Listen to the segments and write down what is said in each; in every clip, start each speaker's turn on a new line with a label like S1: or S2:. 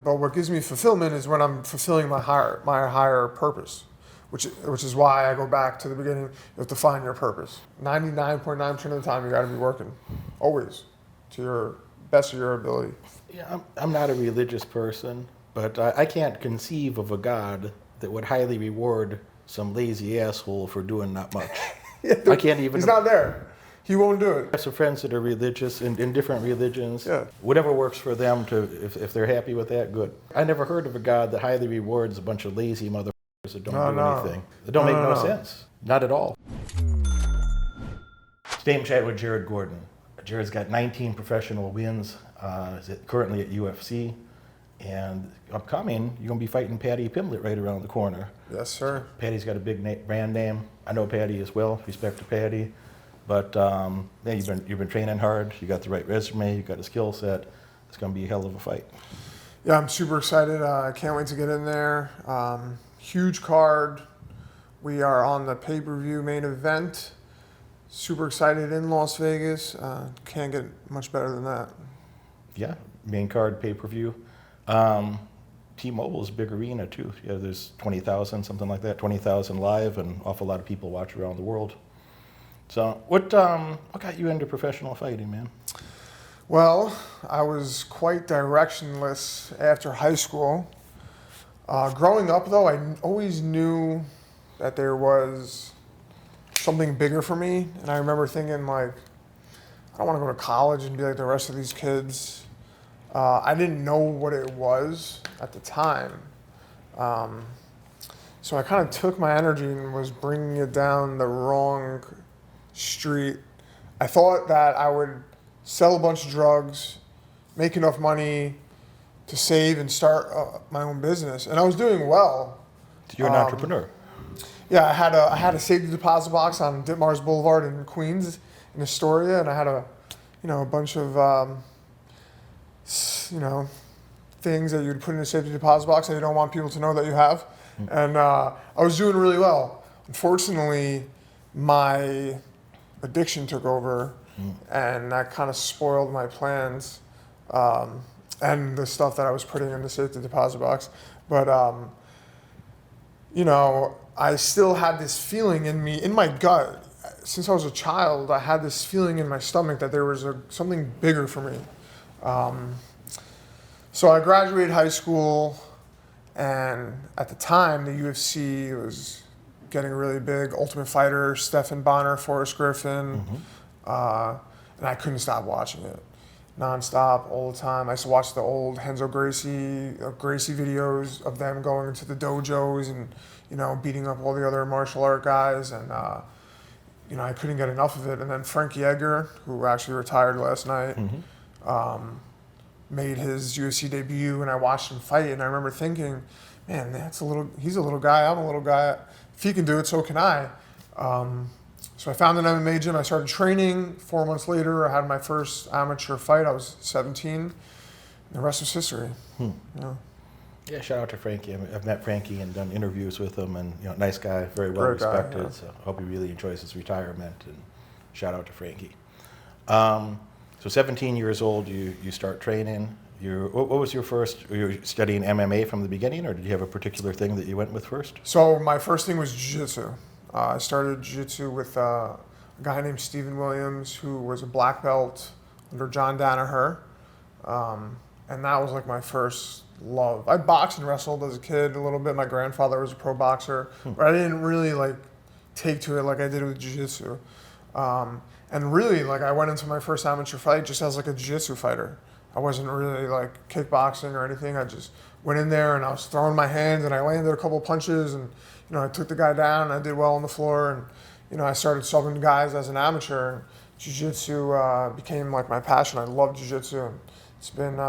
S1: But what gives me fulfillment is when I'm fulfilling my higher purpose, which is why I go back to the beginning. You have to find your purpose. 99.9% of the time, you got to be working, always, to your best of your ability.
S2: Yeah, I'm not a religious person, but I can't conceive of a God that would highly reward some lazy asshole for doing not much.
S1: Yeah,
S2: I can't even.
S1: He's not there. He won't do it.
S2: I have some friends that are religious in different religions.
S1: Yeah.
S2: Whatever works for them, if they're happy with that, good. I never heard of a God that highly rewards a bunch of lazy motherfuckers that don't do anything. That don't make no sense. Not at all. Today I'm chatting with Jared Gordon. Jared's got 19 professional wins. Is currently at UFC. And upcoming, you're going to be fighting Patty Pimblett right around the corner.
S1: Yes, sir.
S2: Patty's got a big brand name. I know Patty as well. Respect to Patty. But yeah, you've been training hard. You got the right resume. You got a skill set. It's going to be a hell of a fight.
S1: Yeah, I'm super excited. I can't wait to get in there. Huge card. We are on the pay-per-view main event. Super excited in Las Vegas. Can't get much better than that.
S2: Yeah, main card, pay-per-view. T-Mobile's a big arena too. Yeah, there's 20,000, something like that, 20,000 live, and awful lot of people watch around the world. So what got you into professional fighting, man?
S1: Well, I was quite directionless after high school. Growing up, though, I always knew that there was something bigger for me. And I remember thinking, like, I don't want to go to college and be like the rest of these kids. I didn't know what it was at the time. So I kind of took my energy and was bringing it down the wrong street. I thought that I would sell a bunch of drugs, make enough money to save and start my own business. And I was doing well.
S2: You're an entrepreneur.
S1: Yeah, I had a safety deposit box on Ditmars Boulevard in Queens, in Astoria, and I had a bunch of things that you'd put in a safety deposit box that you don't want people to know that you have. And I was doing really well. Unfortunately, my addiction took over, and that kind of spoiled my plans and the stuff that I was putting in the safety deposit box. But, I still had this feeling in me, in my gut. Since I was a child, I had this feeling in my stomach that there was something bigger for me. So I graduated high school, and at the time, the UFC was getting really big. Ultimate Fighter, Stephan Bonner, Forrest Griffin, and I couldn't stop watching it. Nonstop, all the time. I used to watch the old Renzo Gracie videos of them going into the dojos and, beating up all the other martial art guys. And, I couldn't get enough of it. And then Frankie Edgar, who actually retired last night, made his UFC debut, and I watched him fight. And I remember thinking, man, he's a little guy, I'm a little guy. If he can do it, so can I. So I found an MMA gym. I started training. 4 months later, I had my first amateur fight. I was 17. And the rest is history.
S2: Yeah, shout out to Frankie. I've met Frankie and done interviews with him, and nice guy, very well respected. Yeah. So I hope he really enjoys his retirement. And shout out to Frankie. So 17 years old, you start training. What was your first? Were you studying MMA from the beginning, or did you have a particular thing that you went with first?
S1: So my first thing was jiu-jitsu. I started jiu-jitsu with a guy named Stephen Williams, who was a black belt under John Danaher. And that was like my first love. I boxed and wrestled as a kid a little bit. My grandfather was a pro boxer, but I didn't really take to it like I did with jiu-jitsu. And really, I went into my first amateur fight just as a jiu-jitsu fighter. I wasn't really kickboxing or anything. I just went in there and I was throwing my hands and I landed a couple punches and I took the guy down and I did well on the floor and I started subbing guys as an amateur. And jiu-jitsu became my passion. I love jiu-jitsu, and it's been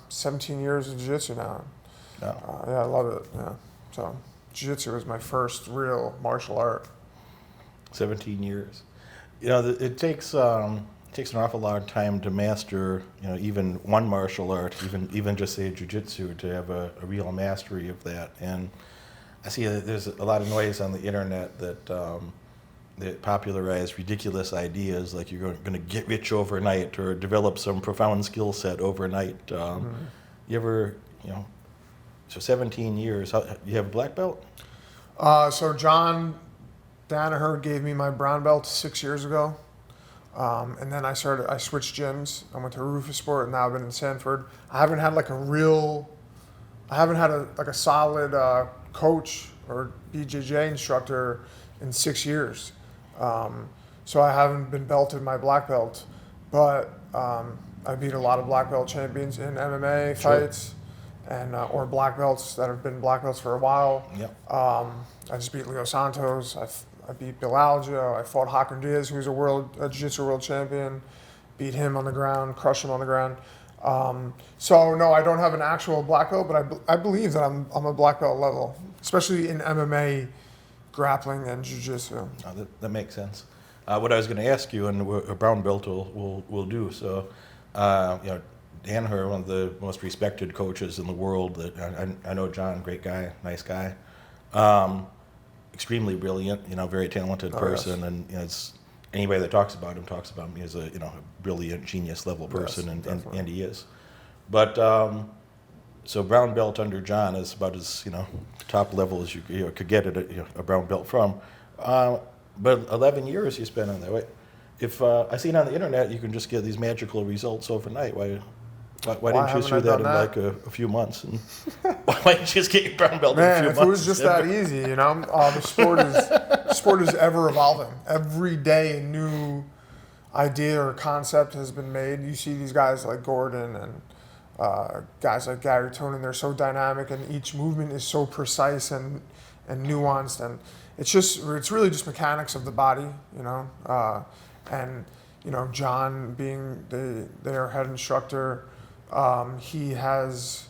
S1: 17 years of jiu-jitsu now. Yeah, I love it. Yeah, so jiu-jitsu was my first real martial art.
S2: 17 years. It takes an awful lot of time to master, even one martial art, even just say jiu-jitsu, to have a real mastery of that. And I see that there's a lot of noise on the internet that popularize ridiculous ideas, like you're going to get rich overnight or develop some profound skill set overnight. You ever, So 17 years. You have a black belt?
S1: So John Danaher gave me my brown belt 6 years ago. And then I switched gyms. I went to Rufus Sport, and now I've been in Sanford. I haven't had a solid coach or BJJ instructor in 6 years. So I haven't been belted my black belt, but I beat a lot of black belt champions in MMA fights, and or black belts that have been black belts for a while.
S2: Yep.
S1: I just beat Leo Santos. I beat Bill Algeo. I fought Hakan Diaz, who's a jiu-jitsu world champion. Beat him on the ground, crushed him on the ground. So no, I don't have an actual black belt, but I believe that I'm a black belt level, especially in MMA, grappling, and jiu-jitsu.
S2: That makes sense. What I was going to ask you, and a brown belt will do. So, Danaher, one of the most respected coaches in the world. That I know John, great guy, nice guy, extremely brilliant. Very talented person,
S1: yes.
S2: And it's anybody that talks about him as a brilliant genius level person,
S1: Yes,
S2: and he is. But so brown belt under John is about as top level as you could get at a brown belt from. But 11 years you spent on that. Wait, if I seen on the internet you can just get these magical results overnight, why didn't you do that in like a few months? And why didn't you just get your brown belt in a few months?
S1: Man, if it was just that easy, the sport is ever evolving. Every day a new idea or concept has been made. You see these guys like Gordon and guys like Gary Tonin. They're so dynamic, and each movement is so precise and nuanced, and it's really just mechanics of the body, and John being their head instructor, he has,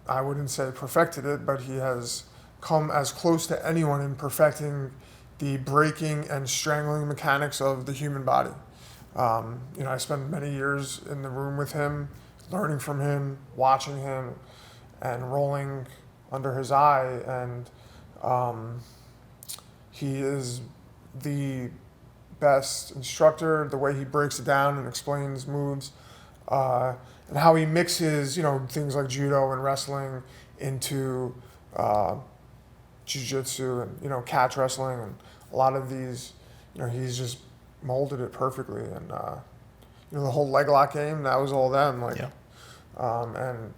S1: I wouldn't say perfected it, but he has come as close to anyone in perfecting the breaking and strangling mechanics of the human body. I spent many years in the room with him, learning from him, watching him, and rolling under his eye, and he is the best instructor. The way he breaks it down and explains moves, and how he mixes, things like judo and wrestling into jiu-jitsu and catch wrestling, and a lot of these, he's just molded it perfectly. And the whole leg lock game, that was all them. And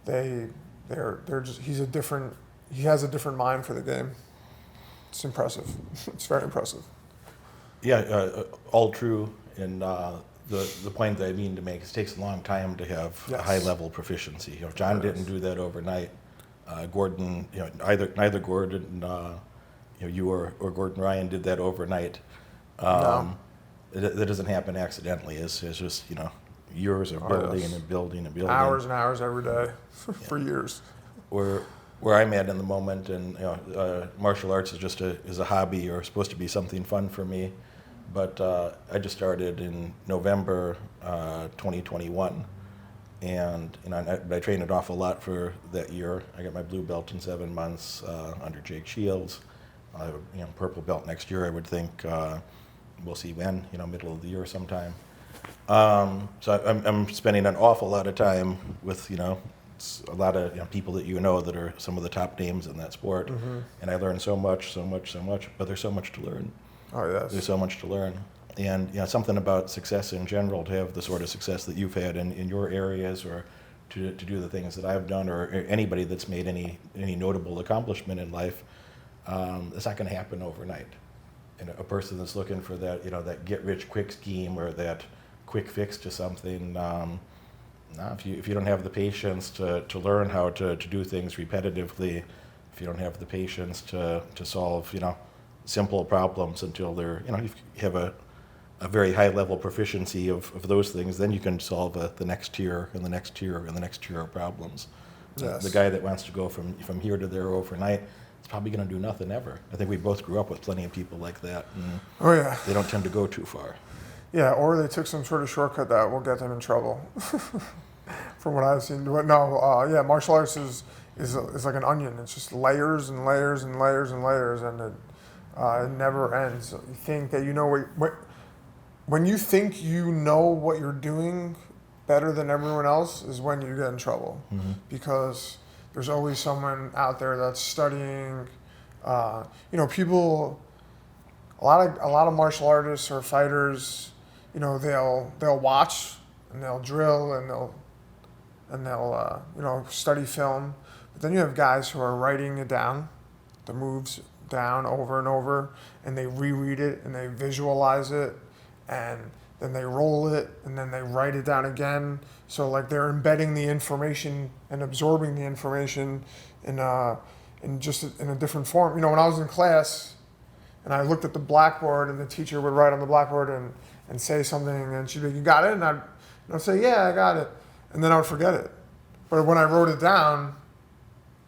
S1: they're just he has a different mind for the game. It's impressive. It's very impressive.
S2: Yeah, all true. And the point that I mean to make is it takes a long time to have a high level proficiency. John didn't do that overnight. Gordon, neither Gordon, you or Gordon Ryan did that overnight.
S1: No.
S2: That doesn't happen accidentally. It's just years of building and building and building.
S1: Hours and hours every day for years.
S2: Where I'm at in the moment, and martial arts is just a hobby, or supposed to be something fun for me, but I just started in November 2021, and I trained an awful lot for that year. I got my blue belt in 7 months under Jake Shields. I have a purple belt next year. I would think we'll see when, middle of the year sometime. So I'm spending an awful lot of time with a lot of people that that are some of the top names in that sport, and I learn so much, but there's so much to learn.
S1: Oh yes.
S2: There's so much to learn, and something about success in general, to have the sort of success that you've had in your areas, or to do the things that I've done, or anybody that's made any notable accomplishment in life, it's not going to happen overnight. And a person that's looking for that that get rich quick scheme, or that quick fix to something. If you don't have the patience to learn how to do things repetitively, if you don't have the patience to solve simple problems until they're you have a very high level proficiency of those things, then you can solve the next tier and the next tier and the next tier of problems.
S1: Yes.
S2: The guy that wants to go from here to there overnight is probably going to do nothing ever. I think we both grew up with plenty of people like that.
S1: Oh yeah.
S2: They don't tend to go too far.
S1: Yeah, or they took some sort of shortcut that will get them in trouble. From what I've seen. But no, martial arts is like an onion. It's just layers and layers and layers and layers, and it never ends. You think that when you think you know what you're doing better than everyone else is when you get in trouble, because there's always someone out there that's studying. People, a lot of martial artists or fighters, they'll watch and they'll drill and they'll study film. But then you have guys who are writing it down, the moves down over and over, and they reread it and they visualize it, and then they roll it and then they write it down again. So like they're embedding the information and absorbing the information in just in a different form. When I was in class and I looked at the blackboard and the teacher would write on the blackboard and say something, and she'd be like, "You got it?" And I'd say, "Yeah, I got it." And then I would forget it. But when I wrote it down,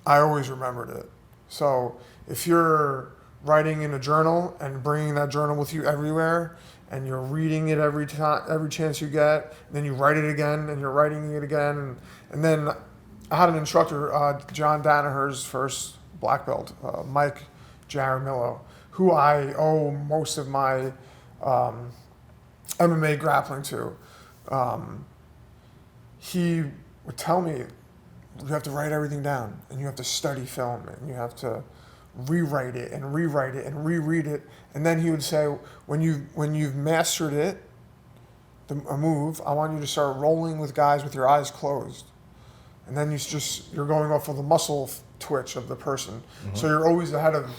S1: I always remembered it. So if you're writing in a journal and bringing that journal with you everywhere, and you're reading it every chance you get, and then you write it again, and you're writing it again, and then I had an instructor, John Danaher's first black belt, Mike Jaramillo, who I owe most of my MMA grappling to. He would tell me, you have to write everything down, and you have to study film, and you have to rewrite it and rewrite it and reread it. And then he would say, when you've mastered it, a move, I want you to start rolling with guys with your eyes closed. And then you're going off of the muscle twitch of the person. Mm-hmm. So you're always ahead of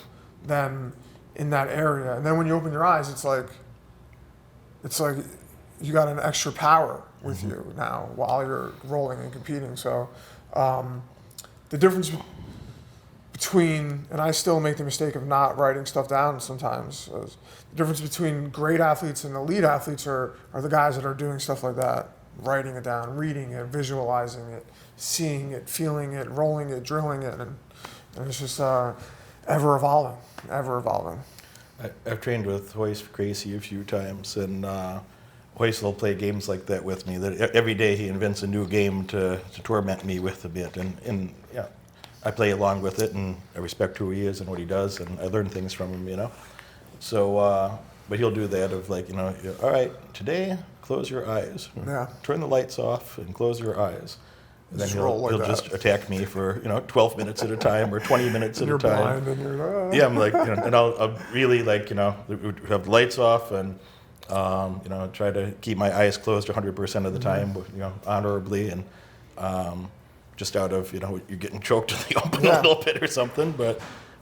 S1: them in that area. And then when you open your eyes, it's like you got an extra power with mm-hmm. you now while you're rolling and competing. So the difference between, and I still make the mistake of not writing stuff down sometimes, the difference between great athletes and elite athletes are the guys that are doing stuff like that, writing it down, reading it, visualizing it, seeing it, feeling it, rolling it, drilling it, and it's just ever evolving.
S2: I've trained with Hoist Gracie a few times, and Hoist will play games like that with me. That every day he invents a new game to torment me with a bit, and yeah, I play along with it, and I respect who he is and what he does, and I learn things from him, So, but he'll do that of like, all right, today, close your eyes.
S1: Yeah.
S2: Turn the lights off and close your eyes. And then
S1: Just
S2: he'll just attack me for 12 minutes at a time or 20 minutes at a time.
S1: Blind and you're
S2: Yeah, I'm like, and I'll really like, have the lights off and try to keep my eyes closed 100% of the time, honorably, and just out of you're getting choked in the open a little bit or something, but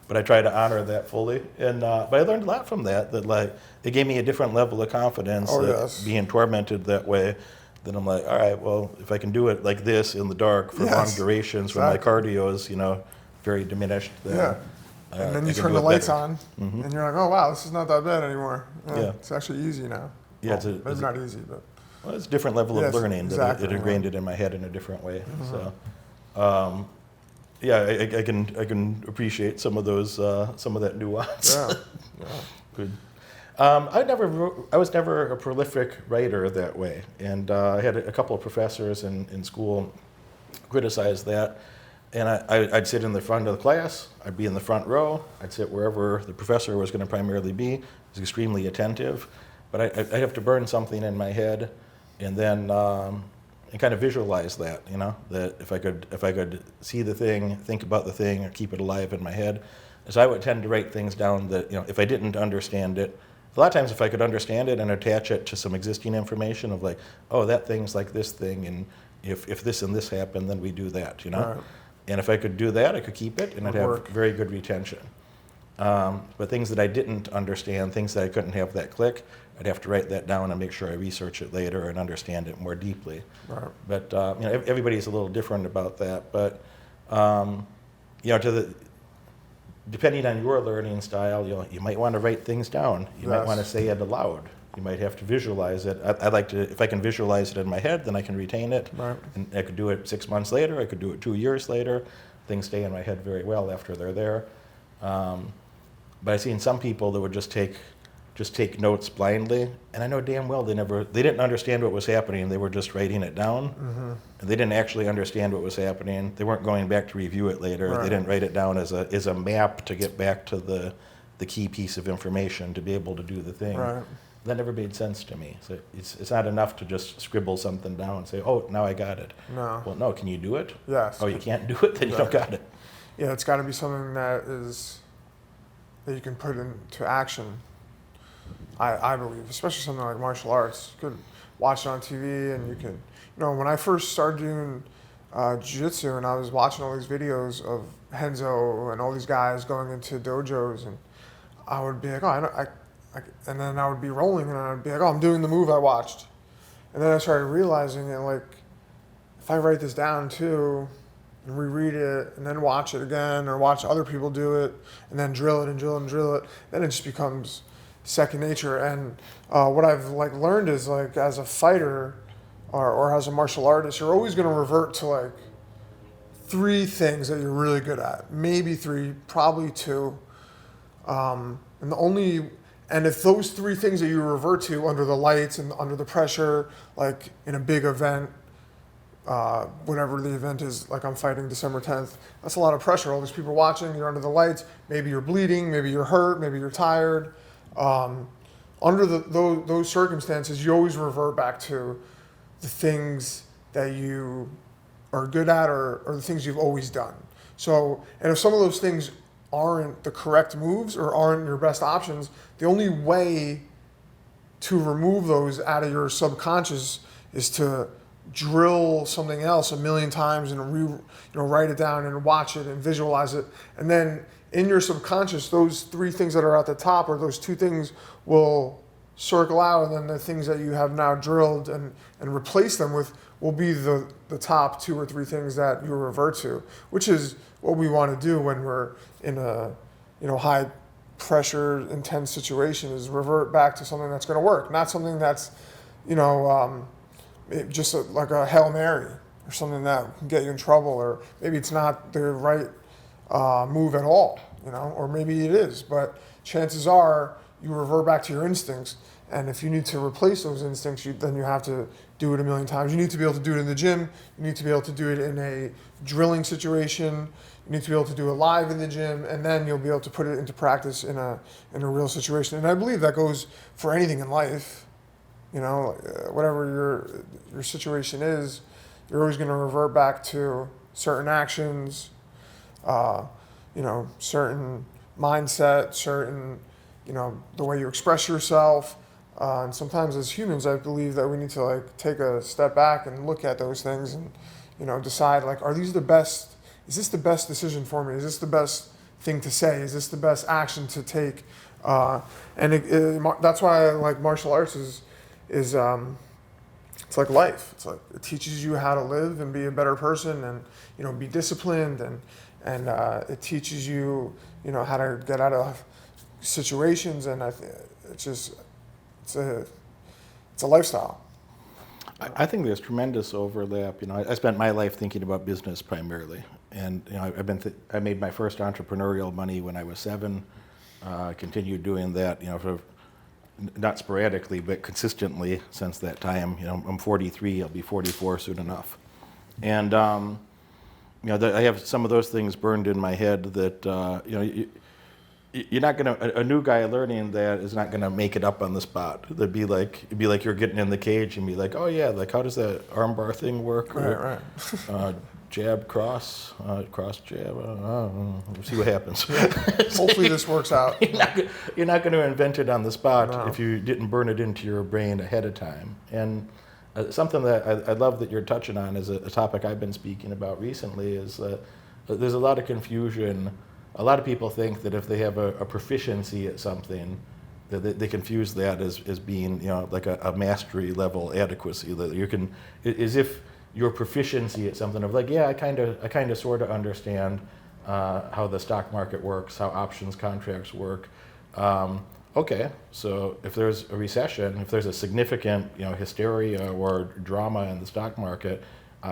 S2: I try to honor that fully, and but I learned a lot from that like it gave me a different level of confidence. Being tormented that way. Then I'm like, all right, well, if I can do it like this in the dark for long durations when my cardio is, very diminished, then,
S1: and then you turn the lights on,
S2: mm-hmm.
S1: and you're like, oh, wow, this is not that bad anymore.
S2: Yeah.
S1: It's actually easy now.
S2: Yeah,
S1: well, maybe not easy, but...
S2: Well, it's a different level of learning.
S1: Exactly,
S2: it ingrained it in my head in a different way.
S1: Mm-hmm.
S2: So, I can appreciate some of those, some of that nuance.
S1: Yeah.
S2: Good. I was never a prolific writer that way, and I had a couple of professors in school criticize that. And I'd sit in the front of the class. I'd be in the front row. I'd sit wherever the professor was going to primarily be. I was extremely attentive, but I'd have to burn something in my head, and then and kind of visualize that. That if I could see the thing, think about the thing, or keep it alive in my head. So I would tend to write things down that if I didn't understand it. A lot of times if I could understand it and attach it to some existing information of like, oh, that thing's like this thing, and if this and this happen, then we do that,
S1: Right.
S2: And if I could do that, I could keep it, and I'd have very good retention. But things that I didn't understand, things that I couldn't have that click, I'd have to write that down and make sure I research it later and understand it more deeply.
S1: Right.
S2: But everybody's a little different about that. But depending on your learning style, you might want to write things down. You might want to say it aloud. You might have to visualize it. I like to, if I can visualize it in my head, then I can retain it.
S1: Right.
S2: And I could do it 6 months later. I could do it 2 years later. Things stay in my head very well after they're there. But I've seen some people that would just take notes blindly, and I know damn well they didn't understand what was happening. They were just writing it down,
S1: Mm-hmm.
S2: and they didn't actually understand what was happening. They weren't going back to review it later.
S1: Right.
S2: They didn't write it down as a map to get back to the key piece of information to be able to do the thing.
S1: Right.
S2: that never made sense to me. So it's not enough to just scribble something down and say, oh, now I got it.
S1: No.
S2: Well, no, can you do it?
S1: Yes.
S2: Oh, you can't do it? Then you don't got it.
S1: Yeah, it's got to be something that you can put into action. I believe, especially something like martial arts. You could watch it on TV, and you can, when I first started doing jiu-jitsu, and I was watching all these videos of Henzo and all these guys going into dojos, and I would be like, and then I would be rolling, and I'd be like, oh, I'm doing the move I watched. And then I started realizing that, like, if I write this down too, and reread it, and then watch it again, or watch other people do it, and then drill it and drill it and drill it, then it just becomes second nature. And what I've learned is, as a fighter or as a martial artist, you're always going to revert to 3 things that you're really good at. Maybe 3, probably 2. And if those 3 things that you revert to under the lights and under the pressure, like in a big event, whatever the event is, like I'm fighting December 10th, that's a lot of pressure. All these people watching, you're under the lights, maybe you're bleeding, maybe you're hurt, maybe you're tired. Under those circumstances, you always revert back to the things that you are good at or the things you've always done. So, and if some of those things aren't the correct moves or aren't your best options, the only way to remove those out of your subconscious is to drill something else 1,000,000 times and write it down and watch it and visualize it. And then in your subconscious, those 3 things that are at the top, or those 2 things, will circle out, and then the things that you have now drilled and replace them with will be the top 2 or 3 things that you revert to, which is what we want to do when we're in a high pressure, intense situation, is revert back to something that's going to work, not something that's just like a Hail Mary or something that can get you in trouble, or maybe it's not the right move at all, or maybe it is, but chances are you revert back to your instincts. And if you need to replace those instincts, then you have to do it 1,000,000 times. You need to be able to do it in the gym. You need to be able to do it in a drilling situation. You need to be able to do it live in the gym, and then you'll be able to put it into practice in a real situation. And I believe that goes for anything in life. Whatever your situation is, you're always going to revert back to certain actions, certain mindset, certain, the way you express yourself. And sometimes as humans, I believe that we need to take a step back and look at those things and, decide are these the best, is this the best decision for me? Is this the best thing to say? Is this the best action to take? That's why I like martial arts is it's like life. It's like it teaches you how to live and be a better person, and be disciplined, and it teaches you how to get out of situations, and it's a lifestyle.
S2: I think there's tremendous overlap. I spent my life thinking about business primarily, and I made my first entrepreneurial money when I was 7. Continued doing that, for not sporadically, but consistently since that time. I'm 43, I'll be 44 soon enough. And, I have some of those things burned in my head that, you're not a new guy learning that is not gonna make it up on the spot. It'd be like you're getting in the cage and be like, oh yeah, how does that armbar thing work?
S1: Right.
S2: Jab, cross jab. We'll see what happens.
S1: Yeah. Hopefully this works out.
S2: You're not going to invent it on the spot
S1: No.
S2: if you didn't burn it into your brain ahead of time. And something that I love that you're touching on is a topic I've been speaking about recently is there's a lot of confusion. A lot of people think that if they have a proficiency at something, that they confuse that as being like a mastery level adequacy. That you can, as if your proficiency at something of I kind of sort of understand how the stock market works, how options contracts work. Okay, so if there's a recession, if there's a significant hysteria or drama in the stock market,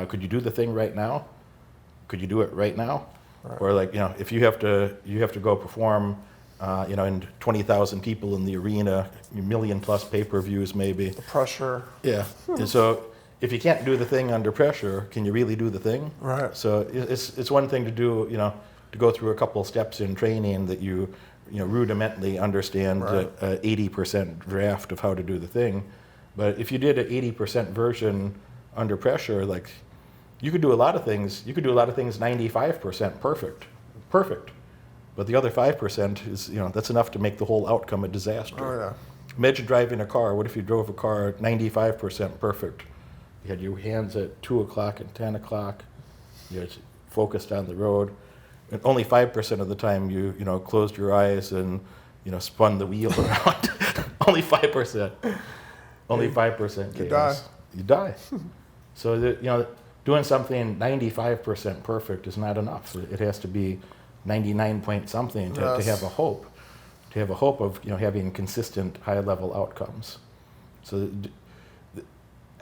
S2: could you do the thing right now? Could you do it right now?
S1: Right.
S2: Or if you have to go perform, and 20,000 people in the arena, a million plus pay-per-views maybe.
S1: The pressure.
S2: Yeah, and so if you can't do the thing under pressure, can you really do the thing?
S1: Right.
S2: So it's one thing to do, to go through a couple steps in training that you rudimentally understand
S1: Right.
S2: a 80% draft of how to do the thing. But if you did an 80% version under pressure, like you could do a lot of things. You could do a lot of things 95% perfect. But the other 5% is, that's enough to make the whole outcome a disaster.
S1: Oh yeah.
S2: Imagine driving a car. What if you drove a car 95% perfect? You had your hands at 2 o'clock and 10 o'clock. You're focused on the road. And only 5% of the time you closed your eyes and spun the wheel around. Only 5%. Only 5%
S1: You
S2: chaos.
S1: die.
S2: You die. So that, doing something 95% perfect is not enough. It has to be 99 point something to
S1: Yes.
S2: have a hope. To have a hope of having consistent high level outcomes. So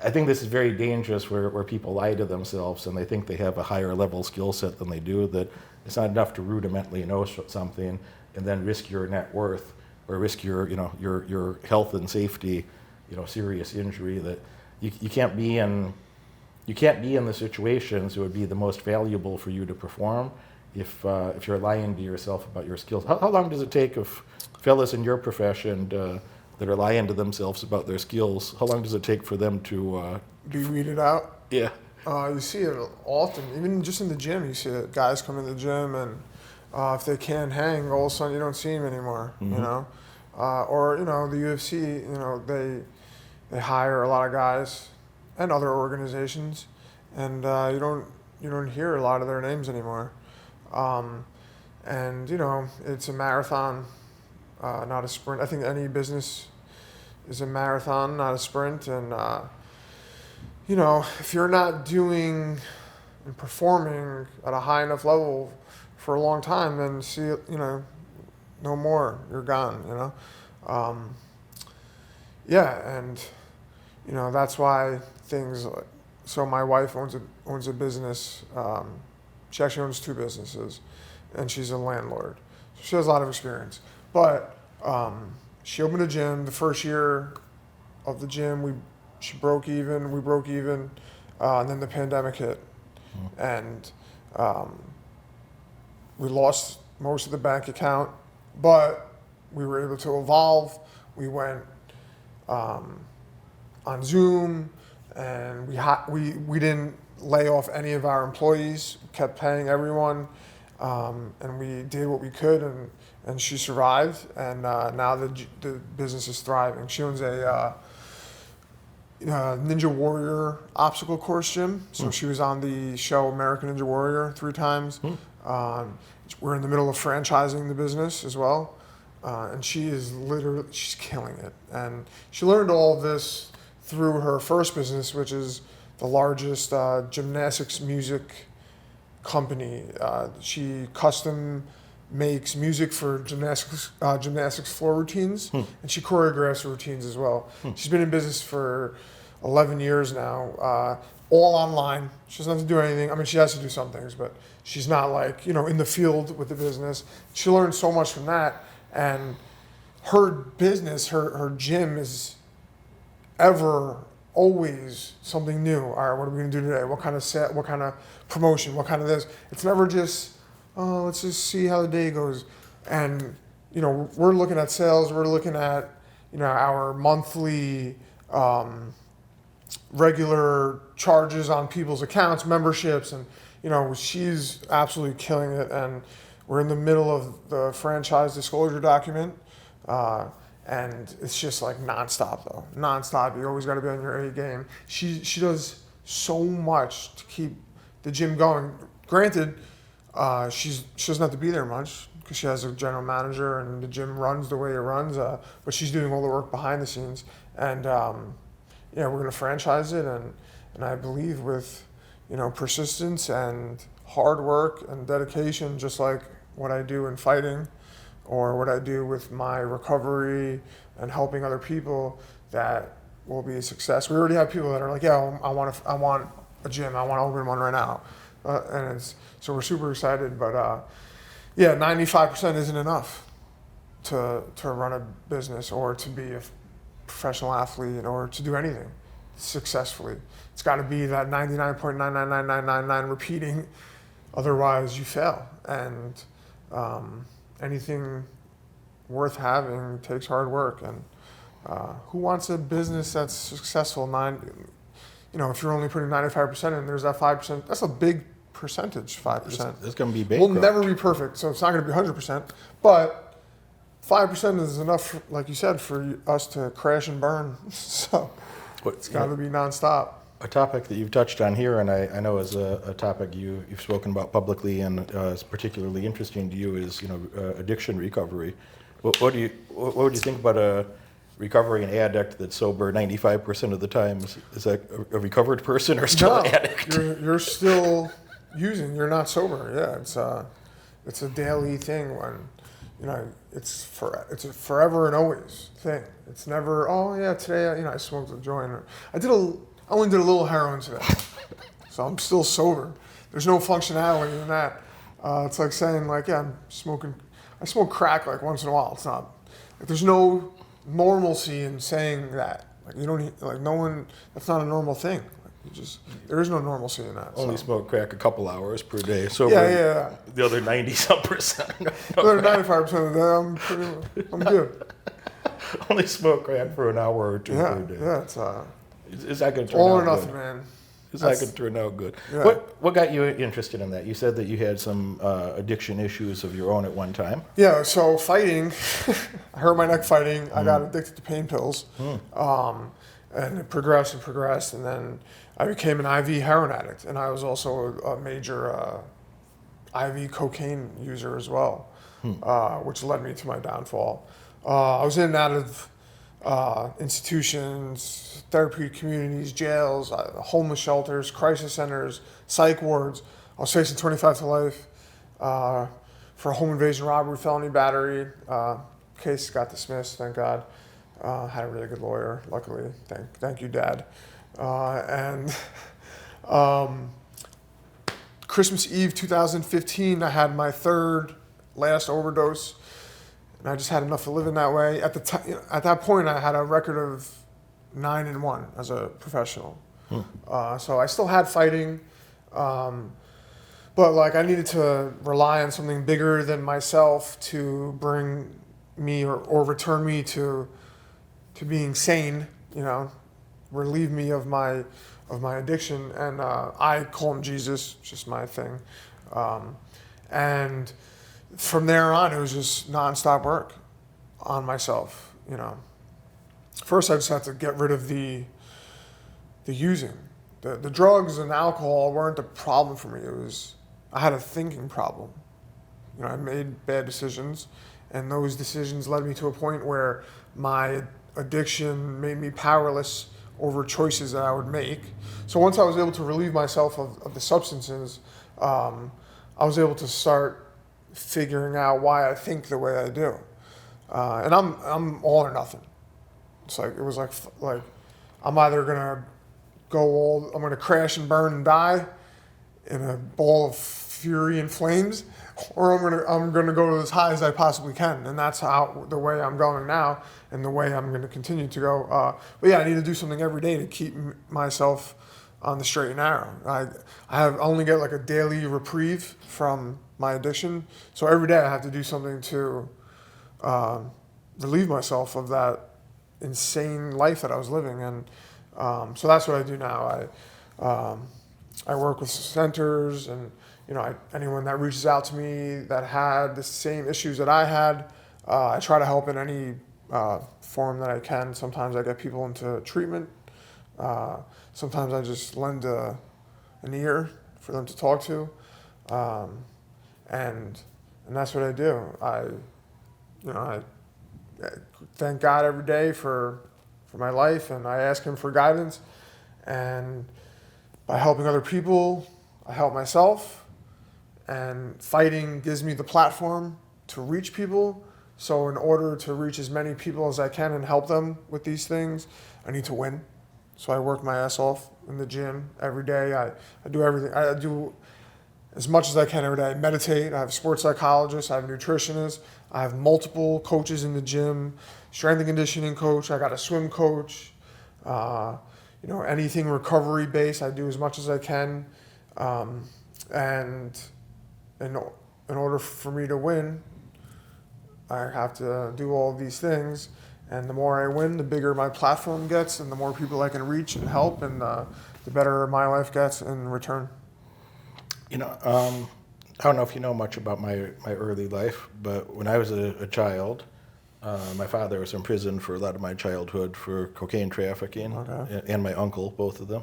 S2: I think this is very dangerous where people lie to themselves and they think they have a higher level skill set than they do, that it's not enough to rudimentally know something and then risk your net worth or risk your health and safety, serious injury. That you can't be in the situations that would be the most valuable for you to perform if you're lying to yourself about your skills. How long does it take of fellas in your profession that are lying to themselves about their skills? How long does it take for them to
S1: Be weeded out.
S2: yeah?
S1: You see it often, even just in the gym. You see it. Guys come in the gym, and if they can't hang, all of a sudden you don't see them anymore. Or the UFC. They hire a lot of guys, and other organizations, and you don't hear a lot of their names anymore. And it's a marathon, not a sprint. I think any business is a marathon, not a sprint, and if you're not doing and performing at a high enough level for a long time, then no more, you're gone, and that's why things like, so my wife owns a business. She actually owns 2 businesses, and she's a landlord, so she has a lot of experience. But she opened a gym. The first year of the gym, she broke even, we broke even, and then the pandemic hit, and we lost most of the bank account, but we were able to evolve. We went on Zoom, and we didn't lay off any of our employees. We kept paying everyone, and we did what we could, and she survived, and now the business is thriving. She owns a Ninja Warrior obstacle course gym. So she was on the show American Ninja Warrior 3 times. We're in the middle of franchising the business as well. And she's killing it. And she learned all of this through her first business, which is the largest gymnastics music company. She custom makes music for gymnastics floor routines, and she choreographs routines as well. She's been in business for 11 years now, all online. She doesn't have to do anything. I mean, she has to do some things, but she's not like, in the field with the business. She learned so much from that, and her business, her gym is always something new. All right, what are we gonna do today? What kind of set, what kind of promotion, what kind of this? It's never just, let's just see how the day goes. And, we're looking at sales, we're looking at, our monthly regular charges on people's accounts, memberships, and, she's absolutely killing it. And we're in the middle of the franchise disclosure document. And it's just like nonstop though. Nonstop. You always got to be on your A game. She does so much to keep the gym going. Granted, she doesn't have to be there much because she has a general manager and the gym runs the way it runs. But she's doing all the work behind the scenes. And we're going to franchise it. And I believe with persistence and hard work and dedication, just like what I do in fighting, or what I do with my recovery and helping other people, that will be a success. We already have people that are like, yeah, I want a gym. I want to open one right now. So we're super excited. But 95% isn't enough to run a business or to be a professional athlete or to do anything successfully. It's got to be that 99.999999 repeating. Otherwise, you fail. And anything worth having takes hard work. And who wants a business that's successful? If you're only putting 95% in, there's that 5%. That's a big percentage, 5%.
S2: It's going to be
S1: We'll
S2: bankrupt.
S1: never be perfect, so it's not going to be 100%. But 5% is enough, like you said, for us to crash and burn. So it's got to be nonstop.
S2: A topic that you've touched on here, and I know is a topic you've spoken about publicly and is particularly interesting to you, is addiction recovery. What would you think about a recovering addict that's sober 95% of the time? Is that a recovered person or still an addict?
S1: You're still using. You're not sober. Yeah, it's a daily thing when it's a forever and always thing. It's never, oh yeah, today I smoked a joint, or I only did a little heroin today, so I'm still sober. There's no functionality in that. It's like saying I'm smoking. I smoke crack like once in a while. It's not there's no normalcy in saying that. You don't no one. That's not a normal thing. There is no normalcy in that.
S2: Only smoke crack a couple hours per day. So
S1: yeah.
S2: The other 90-some%.
S1: The other 95% of the day, I'm good.
S2: Only smoke crack for an hour or two per day.
S1: Yeah, it's
S2: Is that going to turn
S1: all
S2: out
S1: or nothing,
S2: good?
S1: man.
S2: Is that going to turn out good?
S1: Yeah.
S2: What got you interested in that? You said that you had some addiction issues of your own at one time.
S1: Yeah, so fighting, I hurt my neck fighting. I got addicted to pain pills. And it progressed, and then I became an IV heroin addict, and I was also a major IV cocaine user as well, which led me to my downfall. I was in and out of institutions, therapeutic communities, jails, homeless shelters, crisis centers, psych wards. I was facing 25 to life for a home invasion, robbery, felony battery. Case got dismissed, thank God. Had a really good lawyer, luckily. Thank you, Dad. And Christmas Eve 2015, I had my last overdose, and I just had enough of living that way. At that point, I had a record of 9-1 as a professional. So I still had fighting, but I needed to rely on something bigger than myself to bring me or return me to being sane, relieve me of my addiction, and I call him Jesus, just my thing. And from there on, it was just nonstop work on myself. First, I just had to get rid of the using. The drugs and alcohol weren't the problem for me. I had a thinking problem. I made bad decisions, and those decisions led me to a point where my addiction made me powerless over choices that I would make. So once I was able to relieve myself of the substances, I was able to start figuring out why I think the way I do. And I'm all or nothing. It was like I'm either gonna I'm gonna crash and burn and die in a ball of fury and flames, or I'm gonna go as high as I possibly can, and that's the way I'm going now, and the way I'm gonna continue to go. But yeah, I need to do something every day to keep myself on the straight and narrow. I only get a daily reprieve from my addiction, so every day I have to do something to relieve myself of that insane life that I was living, and so that's what I do now. I work with centers, and anyone that reaches out to me that had the same issues that I had, I try to help in any form that I can. Sometimes I get people into treatment. Sometimes I just lend an ear for them to talk to, and that's what I do. I thank God every day for my life, and I ask Him for guidance. And by helping other people, I help myself. And fighting gives me the platform to reach people. So in order to reach as many people as I can and help them with these things, I need to win. So I work my ass off in the gym every day. I do everything. I do as much as I can every day. I meditate. I have a sports psychologist. I have a nutritionist. I have multiple coaches in the gym, strength and conditioning coach. I got a swim coach. Anything recovery based, I do as much as I can. And in order for me to win, I have to do all these things. And the more I win, the bigger my platform gets, and the more people I can reach and help, and the better my life gets in return.
S2: I don't know if you know much about my early life, but when I was a child, my father was in prison for a lot of my childhood for cocaine trafficking, and my uncle, both of them.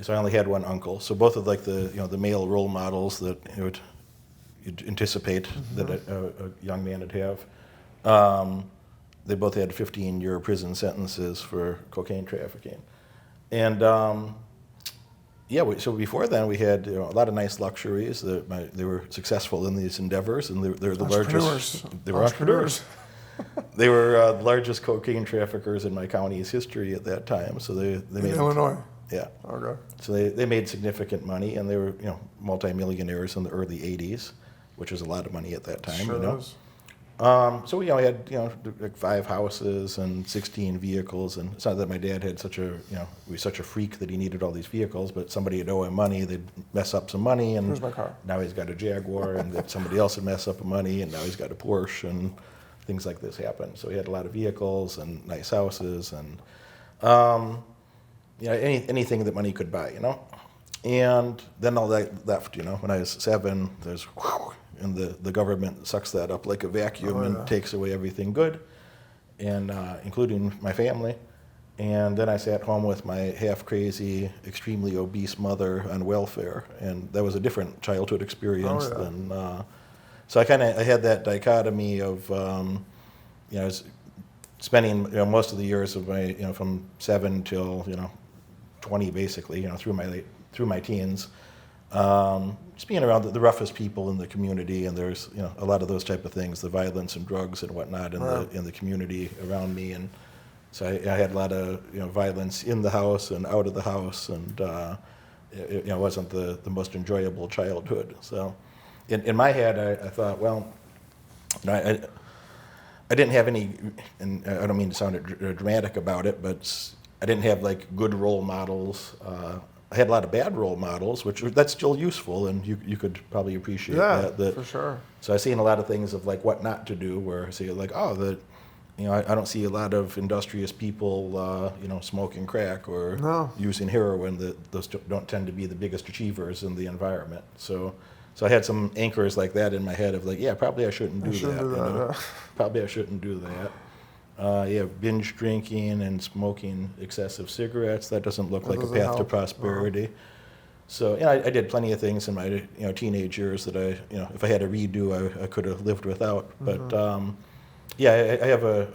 S2: So I only had one uncle. So both of the male role models that you'd anticipate that a young man would have. They both had 15-year prison sentences for cocaine trafficking, and so before then we had a lot of nice luxuries. They were successful in these endeavors, and they're the largest. They were entrepreneurs. They were the largest cocaine traffickers in my county's history at that time. So they made
S1: in Illinois.
S2: Yeah.
S1: Okay.
S2: So they made significant money, and they were multimillionaires in the early '80s, which was a lot of money at that time.
S1: Sure is.
S2: So we had like 5 houses and 16 vehicles, and it's not that my dad had he was such a freak that he needed all these vehicles, but somebody would owe him money, they'd mess up some money, and
S1: Here's my car.
S2: now he's got a Jaguar, and then somebody else would mess up the money, and now he's got a Porsche, and things like this happened. So he had a lot of vehicles and nice houses, and anything that money could buy, And then all that left, when I was 7, there's and the government sucks that up like a vacuum and takes away everything good, and including my family. And then I sat home with my half-crazy, extremely obese mother on welfare, and that was a different childhood experience than. So I had that dichotomy of, I was spending most of the years of my from 7 till 20 basically through my teens. Just being around the roughest people in the community, and there's a lot of those type of things, the violence and drugs and whatnot in the community around me, and so I had a lot of violence in the house and out of the house, and it wasn't the most enjoyable childhood. So in my head, I thought, well, I didn't have any, and I don't mean to sound dramatic about it, but I didn't have like good role models. I had a lot of bad role models, that's still useful, and you could probably appreciate that.
S1: For sure.
S2: So I've seen a lot of things of like what not to do, where I see like, I don't see a lot of industrious people, smoking crack or using heroin. Those don't tend to be the biggest achievers in the environment. So I had some anchors like that in my head of like, probably I shouldn't do that. Probably I shouldn't do that. Binge drinking and smoking excessive cigarettes. That doesn't look like a path to prosperity. So I did plenty of things in my teenage years that if I had to redo, I could have lived without. But I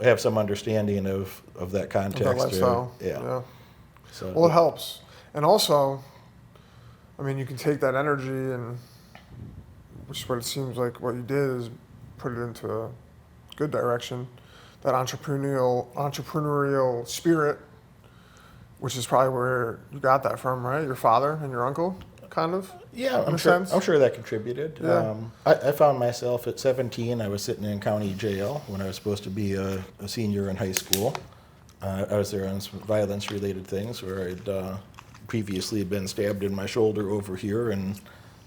S2: have some understanding of that context.
S1: Of that lifestyle.
S2: So
S1: it helps, and also, I mean, you can take that energy, and which is what it seems like what you did is put it into a good direction. That entrepreneurial spirit, which is probably where you got that from, right? Your father and your uncle, kind of.
S2: Yeah, I'm sure that contributed.
S1: Yeah.
S2: I found myself at 17. I was sitting in county jail when I was supposed to be a senior in high school. I was there on some violence-related things where I'd previously been stabbed in my shoulder over here, and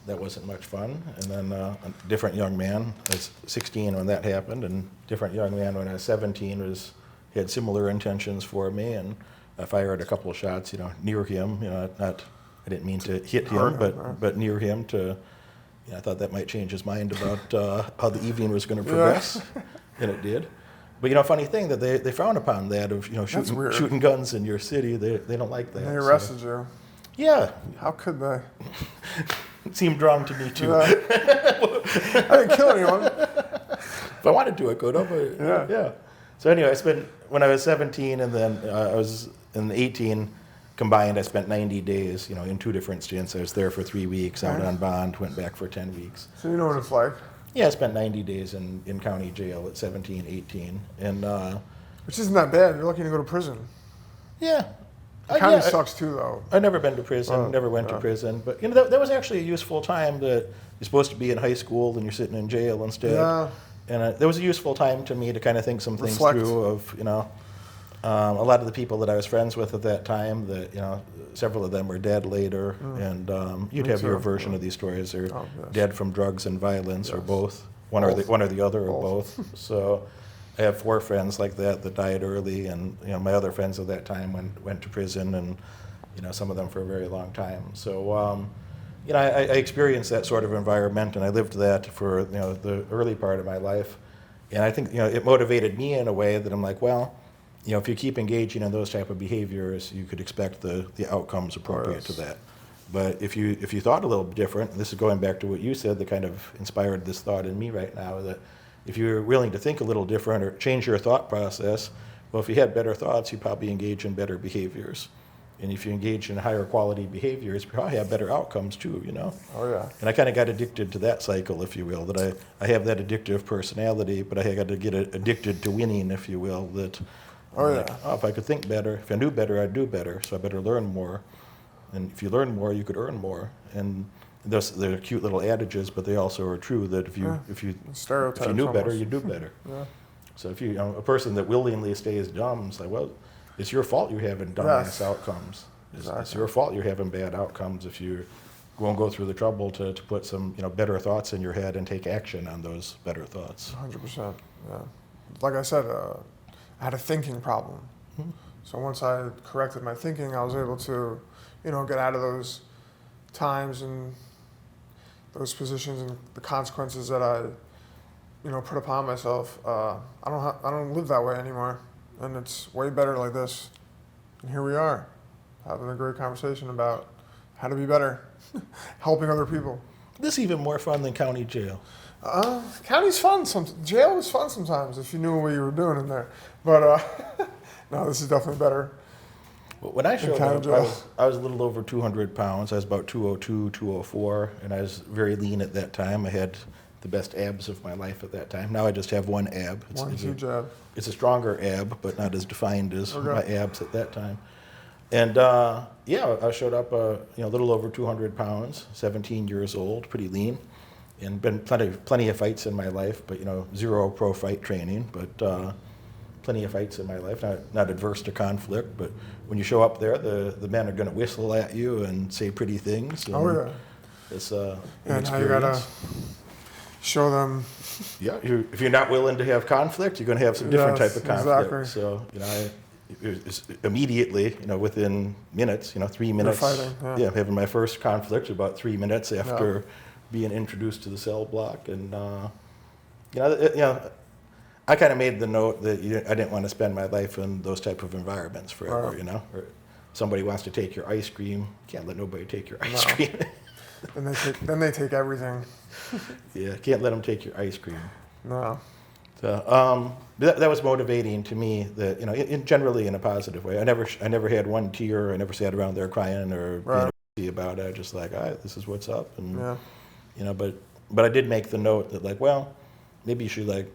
S2: that wasn't much fun. And then a different young man, I was 16 when that happened, and different young man when I was 17 had similar intentions for me, and I fired a couple of shots, near him. I didn't mean to hit him, but near him I thought that might change his mind about how the evening was going to progress, and it did. But funny thing that they frown upon that of shooting guns in your city. They don't like that.
S1: And they arrested you.
S2: Yeah.
S1: How could they?
S2: It seemed wrong to me too.
S1: I didn't kill anyone.
S2: If I wanted to, I could have. Yeah. So anyway, when I was 17, and then I was in 18 combined. I spent 90 days, in 2 different stints. I was there for 3 weeks, out on bond, went back for 10 weeks.
S1: So you know what it's like.
S2: Yeah, I spent 90 days in county jail at 17, 18, and
S1: which isn't that bad. You're lucky to go to prison.
S2: Yeah.
S1: County sucks too, though.
S2: I've never been to prison, never went to prison. But, that was actually a useful time that you're supposed to be in high school and you're sitting in jail instead.
S1: Yeah.
S2: And there was a useful time to me to kind of think some things
S1: Reflect.
S2: through of, a lot of the people that I was friends with at that time that, several of them were dead later. And you'd have your version of these stories. They're dead from drugs and violence or both. one or the other or
S1: Both.
S2: both. So I have 4 friends like that died early, and my other friends at that time went to prison, and some of them for a very long time. So I experienced that sort of environment, and I lived that for the early part of my life, and I think it motivated me in a way that I'm like, well, if you keep engaging in those type of behaviors, you could expect the outcomes appropriate to that. But if you thought a little different, and this is going back to what you said that kind of inspired this thought in me right now, that if you're willing to think a little different or change your thought process, well, if you had better thoughts, you probably engage in better behaviors. And if you engage in higher quality behaviors, you probably have better outcomes too,
S1: Oh, yeah.
S2: And I kind of got addicted to that cycle, if you will, that I have that addictive personality, but I got to get addicted to winning, if you will, that if I could think better, if I knew better, I'd do better, so I better learn more. And if you learn more, you could earn more. And they're cute little adages, but they also are true that if you knew better, you'd do better.
S1: Yeah.
S2: So if a person that willingly stays dumb, it's like, well, it's your fault you're having dumbass outcomes. It's your fault you're having bad outcomes if you won't go through the trouble to put some better thoughts in your head and take action on those better thoughts.
S1: 100%. Yeah. Like I said, I had a thinking problem.
S2: Mm-hmm.
S1: So once I corrected my thinking, I was able to, get out of those times and those positions and the consequences that I, put upon myself. I don't live that way anymore, and it's way better like this. And here we are, having a great conversation about how to be better, helping other people.
S2: This is even more fun than county jail.
S1: County's fun. Jail was fun sometimes if you knew what you were doing in there. But no, this is definitely better.
S2: When I showed up, I was a little over 200 pounds. I was about 202, 204, and I was very lean at that time. I had the best abs of my life at that time. Now I just have one ab.
S1: It's huge ab.
S2: It's a stronger ab, but not as defined as my abs at that time. And I showed up a little over 200 pounds, 17 years old, pretty lean, and been plenty of fights in my life, but zero pro fight training, but plenty of fights in my life. Not adverse to conflict, but when you show up there, the men are going to whistle at you and say pretty things. And it's an
S1: and
S2: experience.
S1: how you gotta show them.
S2: Yeah, if you're not willing to have conflict, you're going to have some different type of conflict.
S1: Exactly.
S2: So it's immediately, within minutes, 3 minutes.
S1: Fighting,
S2: Having my first conflict about 3 minutes after being introduced to the cell block, and I kind of made the note that I didn't want to spend my life in those type of environments forever. Or somebody wants to take your ice cream, can't let nobody take your ice cream.
S1: Then they take everything.
S2: Yeah, can't let them take your ice cream.
S1: No.
S2: So that was motivating to me. That generally in a positive way. I never had one tear. I never sat around there crying or being about it. I just like, all right, this is what's up, and but I did make the note that maybe you should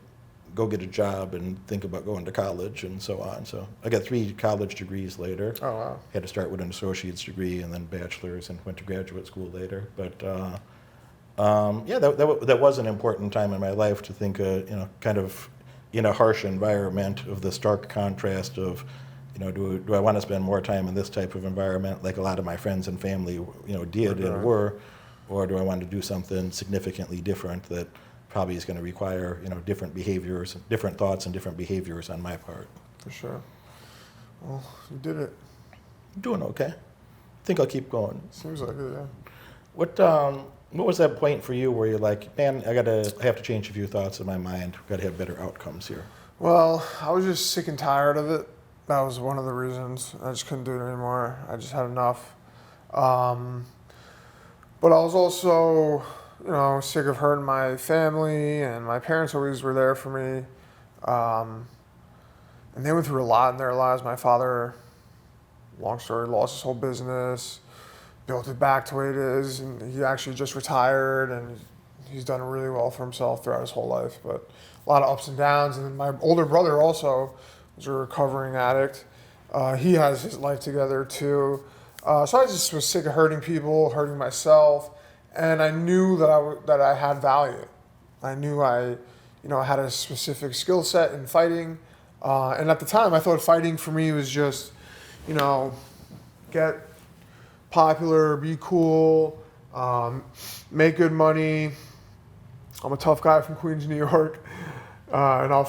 S2: go get a job and think about going to college and so on. So I got 3 college degrees later.
S1: Oh wow.
S2: Had to start with an associate's degree and then bachelor's, and went to graduate school later. But that was an important time in my life to think, kind of in a harsh environment of the stark contrast of, do I want to spend more time in this type of environment like a lot of my friends and family, did and were, or do I want to do something significantly different that probably is going to require, different behaviors, different thoughts and different behaviors on my part.
S1: For sure. Well, you did it.
S2: I'm doing okay. I think I'll keep going.
S1: Seems like it, yeah.
S2: What was that point for you where you're like, man, I have to change a few thoughts in my mind. I've got to have better outcomes here.
S1: Well, I was just sick and tired of it. That was one of the reasons. I just couldn't do it anymore. I just had enough. But I was also, sick of hurting my family, and my parents always were there for me. And they went through a lot in their lives. My father, long story, lost his whole business, built it back to what it is, and he actually just retired, and he's done really well for himself throughout his whole life. But a lot of ups and downs. And then my older brother also was a recovering addict. He has his life together too. So I just was sick of hurting people, hurting myself, and I knew that I had value. I knew I had a specific skill set in fighting, and at the time I thought fighting for me was just, get popular, be cool, make good money, I'm a tough guy from Queens, New York, and I'll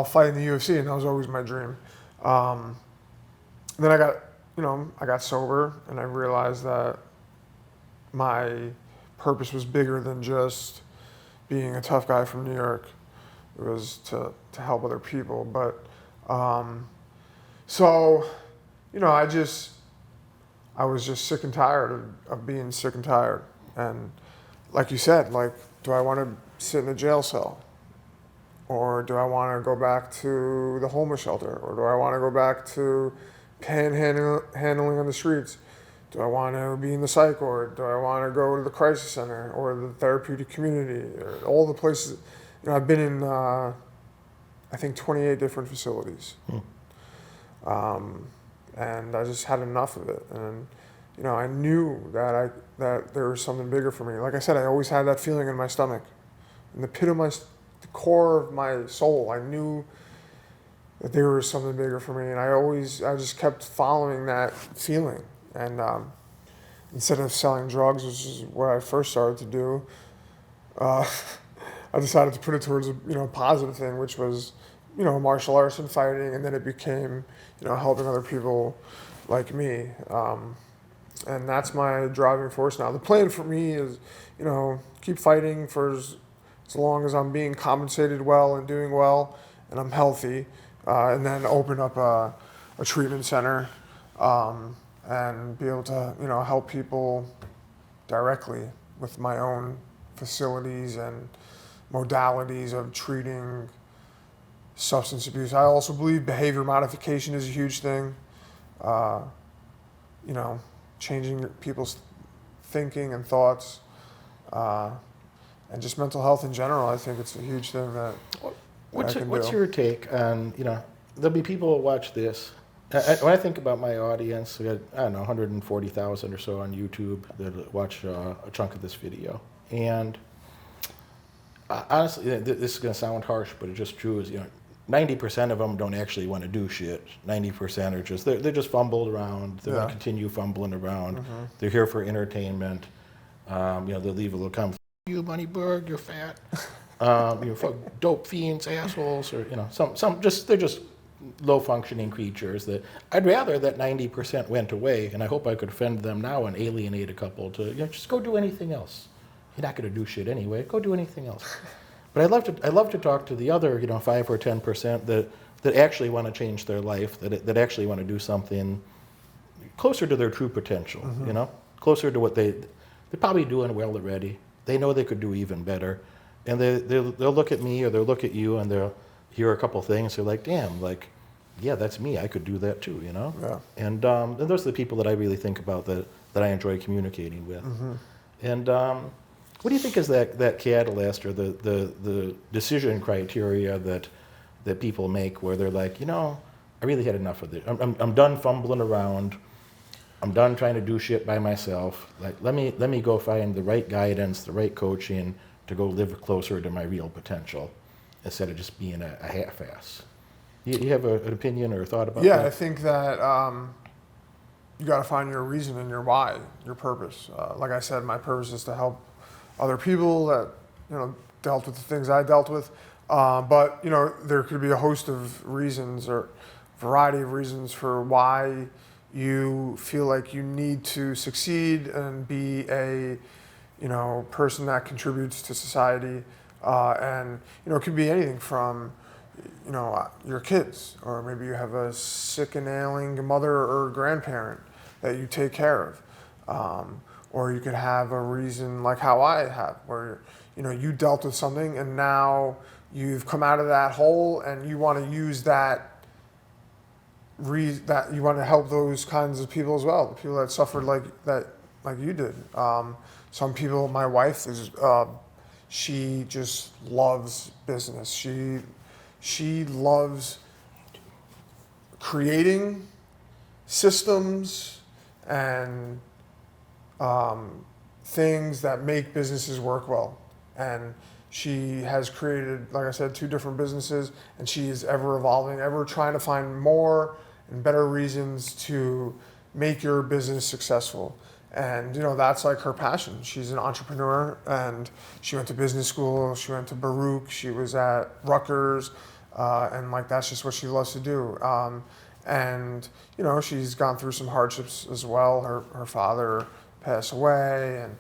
S1: fight in the UFC, and that was always my dream. Then I got sober, and I realized that my purpose was bigger than just being a tough guy from New York. It was to help other people. But so, I was just sick and tired of being sick and tired. And like you said, like, do I want to sit in a jail cell? Or do I want to go back to the homeless shelter? Or do I want to go back to panhandling on the streets? Do I want to be in the psych ward? Do I want to go to the crisis center or the therapeutic community? Or all the places. I've been in, I think, 28 different facilities. And I just had enough of it. And, I knew that there was something bigger for me. Like I said, I always had that feeling in my stomach. In the pit of the core of my soul, I knew that there was something bigger for me. And I just kept following that feeling. And instead of selling drugs, which is what I first started to do, I decided to put it towards a positive thing, which was, martial arts and fighting, and then it became, helping other people like me. And that's my driving force now. The plan for me is, keep fighting for as long as I'm being compensated well and doing well and I'm healthy, and then open up a treatment center, and be able to, help people directly with my own facilities and modalities of treating substance abuse. I also believe behavior modification is a huge thing. Changing people's thinking and thoughts, and just mental health in general. I think it's a huge thing that
S2: What's your take on, there'll be people who watch this. When I think about my audience, we got, 140,000 or so on YouTube that watch a chunk of this video. And honestly, this is going to sound harsh, but it's just true, is, 90% of them don't actually want to do shit. 90% are just, they're just fumbled around. They want to continue fumbling around. Mm-hmm. They're here for entertainment. They'll leave a little comment, you Moneyberg, you're fat. Fuck dope fiends, assholes, or, they're just low functioning creatures that I'd rather that 90% went away, and I hope I could offend them now and alienate a couple to, just go do anything else. You're not going to do shit anyway. Go do anything else. But I love to talk to the other, 5 or 10% that actually want to change their life, that actually want to do something closer to their true potential, mm-hmm. Closer to what they're probably doing well already. They know they could do even better, and they'll look at me or they'll look at you and they'll hear a couple things. They're like, damn, yeah, that's me. I could do that too, Yeah. And those are the people that I really think about that I enjoy communicating with. Mm-hmm. And what do you think is that catalyst or the decision criteria that people make where they're like, I really had enough of this. I'm done fumbling around. I'm done trying to do shit by myself. Like, let me go find the right guidance, the right coaching to go live closer to my real potential instead of just being a half-ass. You have an opinion or a thought about that?
S1: Yeah, I think that you got to find your reason and your why, your purpose. Like I said, my purpose is to help other people that dealt with the things I dealt with, but there could be a host of reasons or variety of reasons for why you feel like you need to succeed and be a person that contributes to society, and it could be anything from your kids, or maybe you have a sick and ailing mother or grandparent that you take care of. Or you could have a reason like how I have, where you dealt with something and now you've come out of that hole and you want to use that you want to help those kinds of people as well, the people that suffered like you did. Some people, my wife is, she just loves business. She loves creating systems and things that make businesses work well. And she has created, like I said, 2 different businesses, and she is ever evolving, ever trying to find more and better reasons to make your business successful. And, that's like her passion. She's an entrepreneur, and she went to business school. She went to Baruch. She was at Rutgers. And like, that's just what she loves to do. And, she's gone through some hardships as well. Her father passed away, and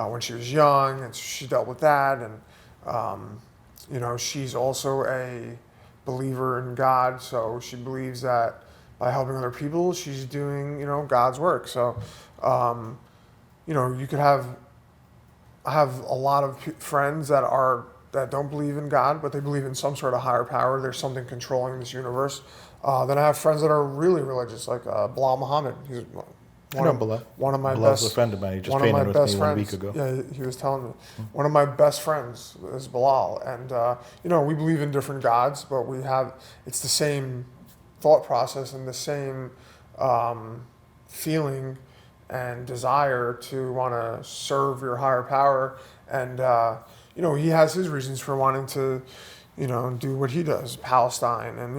S1: when she was young, and she dealt with that. And, she's also a believer in God. So she believes that by helping other people, she's doing, God's work. So, you could I have a lot of friends that don't believe in God, but they believe in some sort of higher power. There's something controlling this universe. Then I have friends that are really religious, like Bilal Muhammad. He's one of my
S2: Bilal's
S1: best.
S2: a friend of mine. He just
S1: One of my
S2: trained with
S1: best
S2: me
S1: friends.
S2: 1 week ago.
S1: Yeah, he was telling me. One of my best friends is Bilal, and we believe in different gods, but it's the same thought process and the same feeling and desire to want to serve your higher power. And he has his reasons for wanting to do what he does, Palestine, and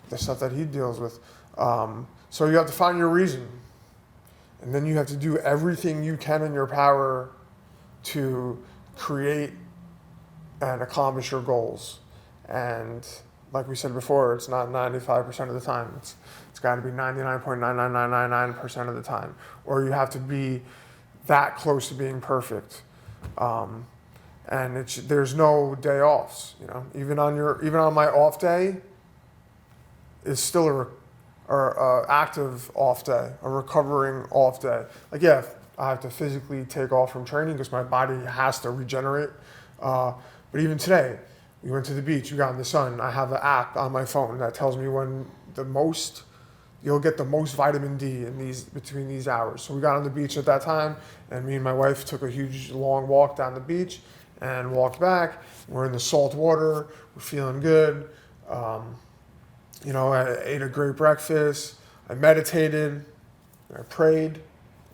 S1: the stuff that he deals with. So you have to find your reason, and then you have to do everything you can in your power to create and accomplish your goals. And like we said before, it's not 95% of the time. It's got to be 99.99999% of the time, or you have to be that close to being perfect. And there's no day offs. Even on my off day, is still a active off day, a recovering off day. Like, yeah, I have to physically take off from training because my body has to regenerate. But even today, we went to the beach, we got in the sun. I have an app on my phone that tells me when you'll get the most vitamin D between these hours. So we got on the beach at that time, and me and my wife took a huge long walk down the beach and walked back. We're in the salt water, we're feeling good. I ate a great breakfast, I meditated, I prayed,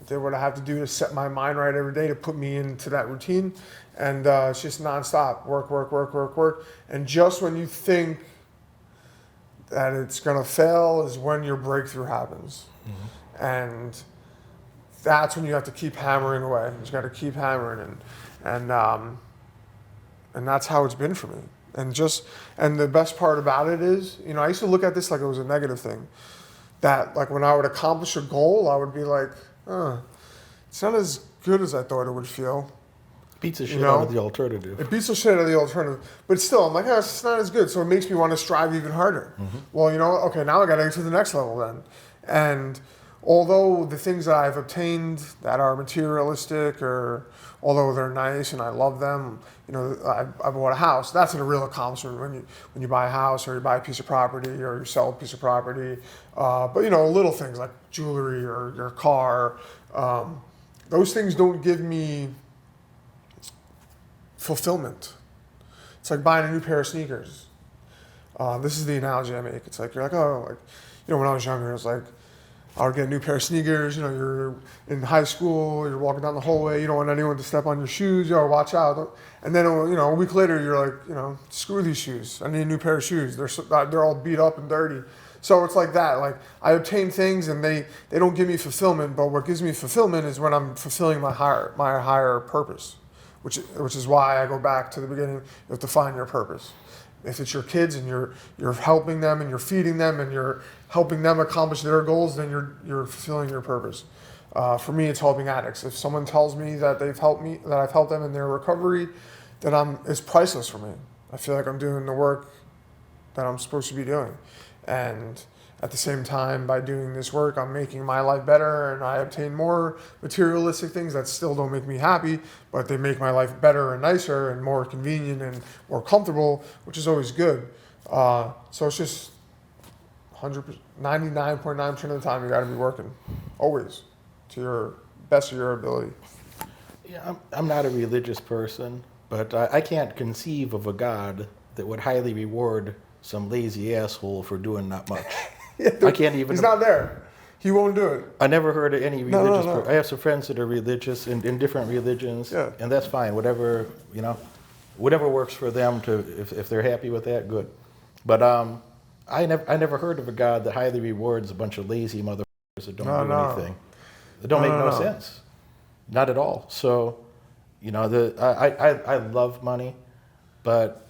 S1: did what I have to do to set my mind right every day to put me into that routine. And it's just nonstop, work. And just when you think that it's gonna fail is when your breakthrough happens. Mm-hmm. And that's when you have to keep hammering away. You just gotta keep hammering, and that's how it's been for me. And the best part about it is, I used to look at this like it was a negative thing. That like when I would accomplish a goal, I would be like, it's not as good as I thought it would feel.
S2: Beats the shit out of the alternative.
S1: It beats the shit out of the alternative. But still, I'm like, it's not as good. So it makes me want to strive even harder. Mm-hmm. Well, okay, now I got to get to the next level then. And although the things that I've obtained that are materialistic, or although they're nice and I love them, I bought a house. That's a real accomplishment when you buy a house, or you buy a piece of property, or you sell a piece of property. But little things like jewelry or your car, those things don't give me fulfillment. It's like buying a new pair of sneakers. This is the analogy I make. It's like, you're like, when I was younger, it was like, I would get a new pair of sneakers. You're in high school, you're walking down the hallway, you don't want anyone to step on your shoes, watch out. And then, a week later, you're like, screw these shoes. I need a new pair of shoes. They're all beat up and dirty. So it's like that. Like, I obtain things and they don't give me fulfillment, but what gives me fulfillment is when I'm fulfilling my higher purpose, which is why I go back to the beginning. You have to find your purpose. If it's your kids and you're helping them and you're feeding them and you're helping them accomplish their goals, then you're fulfilling your purpose. For me, it's helping addicts. If someone tells me that I've helped them in their recovery, then it's priceless for me. I feel like I'm doing the work that I'm supposed to be doing. And at the same time, by doing this work, I'm making my life better, and I obtain more materialistic things that still don't make me happy, but they make my life better and nicer and more convenient and more comfortable, which is always good. So it's just 99.9% of the time you got to be working, always, to your best of your ability.
S2: Yeah, I'm not a religious person, but I can't conceive of a God that would highly reward some lazy asshole for doing not much. I can't even.
S1: He's not there. He won't do it.
S2: I never heard of any religious.
S1: No.
S2: I have some friends that are religious in different religions, and that's fine. Whatever works for them. If they're happy with that, good. But I never heard of a God that highly rewards a bunch of lazy motherfuckers that don't do anything. That don't make no sense. Not at all. So, I love money, but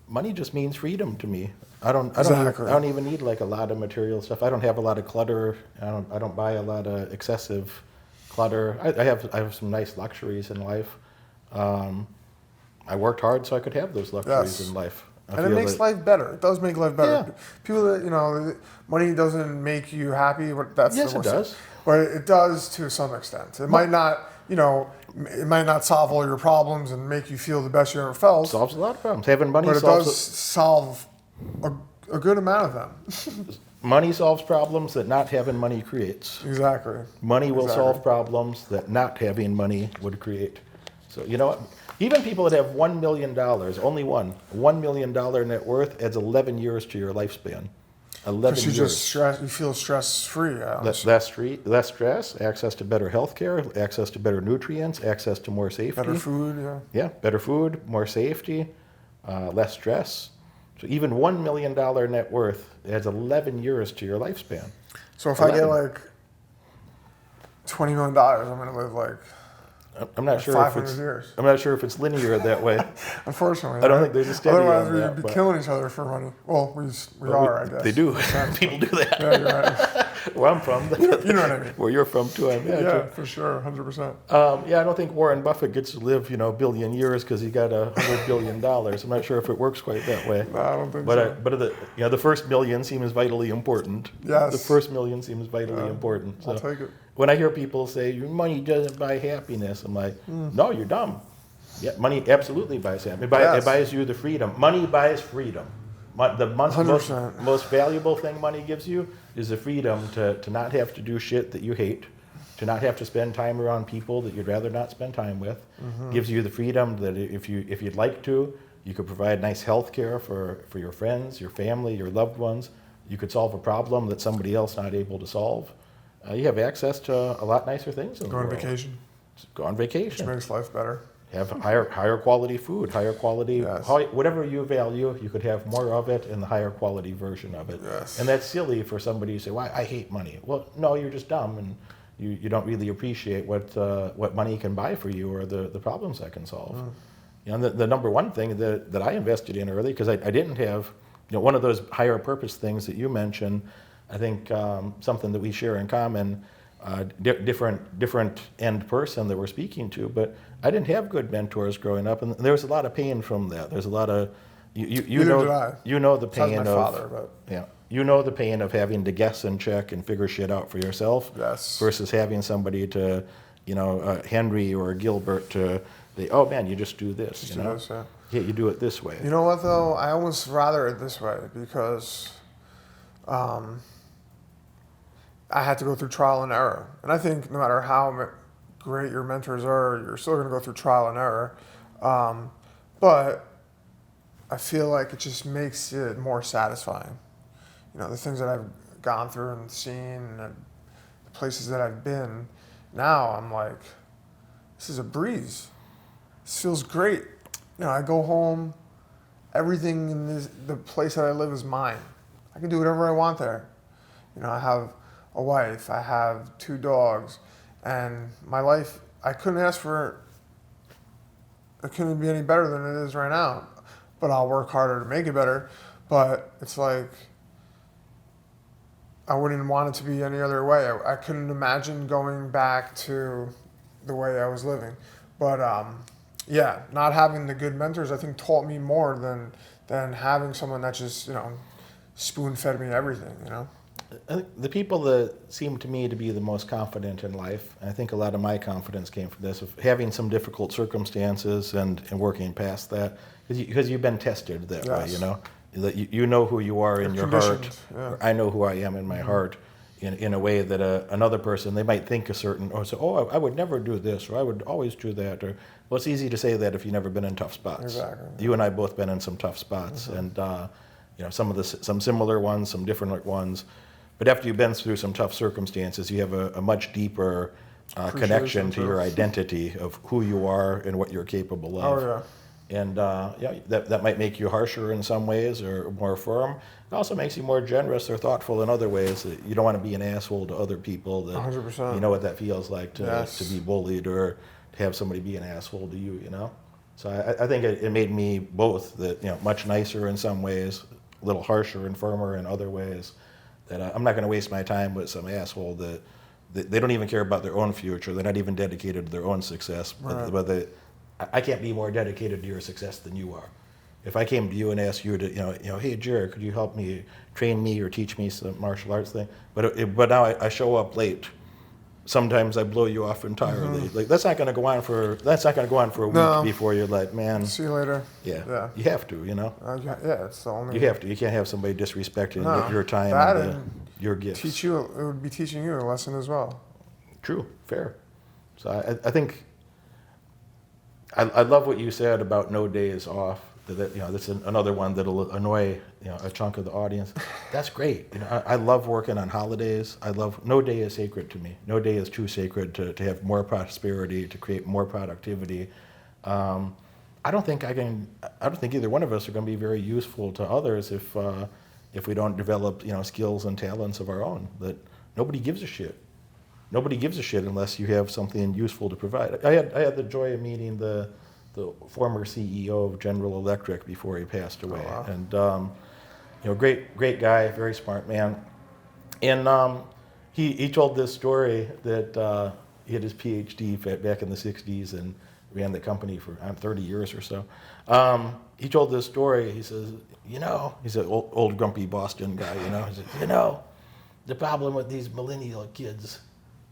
S2: money just means freedom to me.
S1: Exactly.
S2: I don't even need like a lot of material stuff. I don't have a lot of clutter. I don't buy a lot of excessive clutter. I have some nice luxuries in life. I worked hard so I could have those luxuries
S1: Yes.
S2: in life.
S1: And it makes life better. It does make life better.
S2: Yeah.
S1: People that, money doesn't make you happy. That's
S2: Yes,
S1: the
S2: it
S1: worst
S2: does.
S1: thing. But it does to some extent. It might not, it might not solve all your problems and make you feel the best you ever felt.
S2: Solves a lot of problems. Having money
S1: But it
S2: solves
S1: does solve a good amount of them.
S2: money solves problems that not having money creates.
S1: Exactly.
S2: Money will
S1: Exactly.
S2: solve problems that not having money would create. So you know what? Even people that have $1 million, only $1 million net worth adds 11 years to your lifespan. 11
S1: Because you
S2: years.
S1: just you feel stress free.
S2: Less stress, access to better health care, access to better nutrients, access to more safety.
S1: Better food, yeah.
S2: Yeah, better food, more safety, less stress. So even $1 million net worth adds 11 years to your lifespan.
S1: So if
S2: 11.
S1: I get like $20 million, I'm going to live like
S2: I'm not sure
S1: 500 years.
S2: I'm not sure if it's linear that way.
S1: Unfortunately.
S2: I don't
S1: right?
S2: think there's a study
S1: Otherwise,
S2: on
S1: we'd
S2: that,
S1: be
S2: but-
S1: killing each other for money. Well, we are, I guess.
S2: They do. People do that.
S1: Yeah, you're right.
S2: Where I'm from.
S1: You know what I mean.
S2: Where you're from too, I imagine.
S1: Yeah, for sure, 100%.
S2: Yeah, I don't think Warren Buffett gets to live, a billion years because he got $100 billion. I'm not sure if it works quite that way.
S1: No, I don't think
S2: But
S1: so.
S2: the first million seems vitally important.
S1: Yes.
S2: The first million seems vitally important. So
S1: I'll take it.
S2: when I hear people say your money doesn't buy happiness, I'm like, no, you're dumb. Yeah, money absolutely buys happiness.
S1: Yes.
S2: It buys you the freedom. Money buys freedom. The most
S1: 100%.
S2: valuable thing money gives you is the freedom to not have to do shit that you hate, to not have to spend time around people that you'd rather not spend time with. Gives you the freedom that if you'd like to, you could provide nice health care for your friends, your family, your loved ones. You could solve a problem that somebody else not able to solve. You have access to a lot nicer things in
S1: Go
S2: the
S1: on
S2: world.
S1: vacation,
S2: Go on
S1: which
S2: vacation.
S1: makes life better.
S2: Have higher quality food, higher quality,
S1: Yes.
S2: whatever you value, you could have more of it in the higher quality version of it.
S1: Yes.
S2: And that's silly for somebody to say, "Well, I hate money." Well, no, you're just dumb, and you don't really appreciate what money can buy for you or the problems that can solve. The number one thing that I invested in early, because I didn't have, one of those higher purpose things that you mentioned. I think something that we share in common. Different end person that we're speaking to, but I didn't have good mentors growing up, and there was a lot of pain from that. There's a lot of you
S1: Neither did I.
S2: know the
S1: Besides
S2: pain
S1: my
S2: of
S1: father, but
S2: the pain of having to guess and check and figure shit out for yourself
S1: yes.
S2: versus having somebody to Henry or Gilbert to oh man, you just do this,
S1: Just do this, yeah.
S2: Yeah, you do it this way.
S1: You know what though? I almost rather it this way because I had to go through trial and error. And I think no matter how great your mentors are, you're still going to go through trial and error. But I feel like it just makes it more satisfying. The things that I've gone through and seen and the places that I've been, now I'm like, this is a breeze. This feels great. I go home, everything in the place that I live is mine. I can do whatever I want there. I have a wife, I have 2 dogs, and my life, it couldn't be any better than it is right now. But I'll work harder to make it better. But it's like, I wouldn't want it to be any other way. I couldn't imagine going back to the way I was living. But yeah, not having the good mentors, I think, taught me more than having someone that just, spoon-fed me everything,
S2: I think the people that seem to me to be the most confident in life, and I think a lot of my confidence came from this, of having some difficult circumstances and working past that, because you've been tested that way,
S1: Yes.
S2: that you know who you are in your heart.
S1: Conditioned, yeah.
S2: Or I know who I am in my heart, in a way that another person, they might think a certain, or say, oh, I would never do this, or I would always do that, or, well, it's easy to say that if you've never been in tough spots.
S1: Exactly.
S2: You and I both been in some tough spots, and some similar ones, some different ones. But after you've been through some tough circumstances, you have a much deeper connection to your identity of who you are and what you're capable of.
S1: Oh, yeah.
S2: And that might make you harsher in some ways or more firm. It also makes you more generous or thoughtful in other ways. That you don't want to be an asshole to other people. That
S1: 100%.
S2: you know what that feels like
S1: Yes.
S2: to be bullied or to have somebody be an asshole to you. You know. So I think it made me both that much nicer in some ways, a little harsher and firmer in other ways. That I'm not going to waste my time with some asshole that they don't even care about their own future. They're not even dedicated to their own success.
S1: Right.
S2: But I can't be more dedicated to your success than you are. If I came to you and asked you to, hey, Jared, could you help me, train me or teach me some martial arts thing? But now I show up late. Sometimes I blow you off entirely.
S1: Mm-hmm.
S2: Like that's not going to go on for a week
S1: No.
S2: before you're like, man.
S1: See you later.
S2: Yeah. You have to,
S1: Yeah, it's the only.
S2: You have to. You can't have somebody disrespecting
S1: No,
S2: your time
S1: that
S2: and your gifts.
S1: It would be teaching you a lesson as well.
S2: True, fair. So I think I love what you said about no days off. That's another one that'll annoy a chunk of the audience. That's great. I love working on holidays. No day is sacred to me. No day is too sacred to have more prosperity, to create more productivity. I don't think either one of us are going to be very useful to others if we don't develop skills and talents of our own. That nobody gives a shit. Nobody gives a shit unless you have something useful to provide. I had the joy of meeting the former CEO of General Electric before he passed away,
S1: Oh, wow.
S2: and great guy, very smart man, and he told this story that he had his PhD back in the '60s and ran the company for 30 years or so. He told this story. He says, he's an old grumpy Boston guy. He said, the problem with these millennial kids.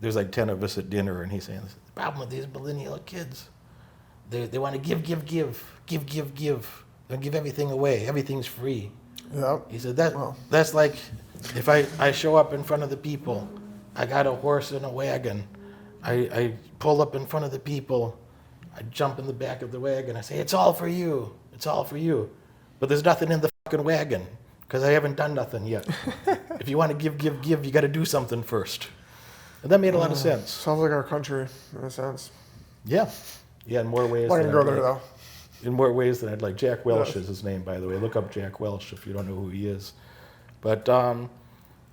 S2: There's like 10 of us at dinner, and he's saying, the problem with these millennial kids, they want to give. They'll give everything away. Everything's free.
S1: Yep.
S2: He said, that's like if I show up in front of the people, I got a horse and a wagon. I pull up in front of the people, I jump in the back of the wagon, I say, it's all for you. It's all for you. But there's nothing in the fucking wagon because I haven't done nothing yet. If you want to give, you got to do something first. And that made a lot of sense.
S1: Sounds like our country, in a sense.
S2: Yeah, in more ways.
S1: I didn't go there, though.
S2: In more ways than I'd like. Jack Welch is his name, by the way. Look up Jack Welch if you don't know who he is. But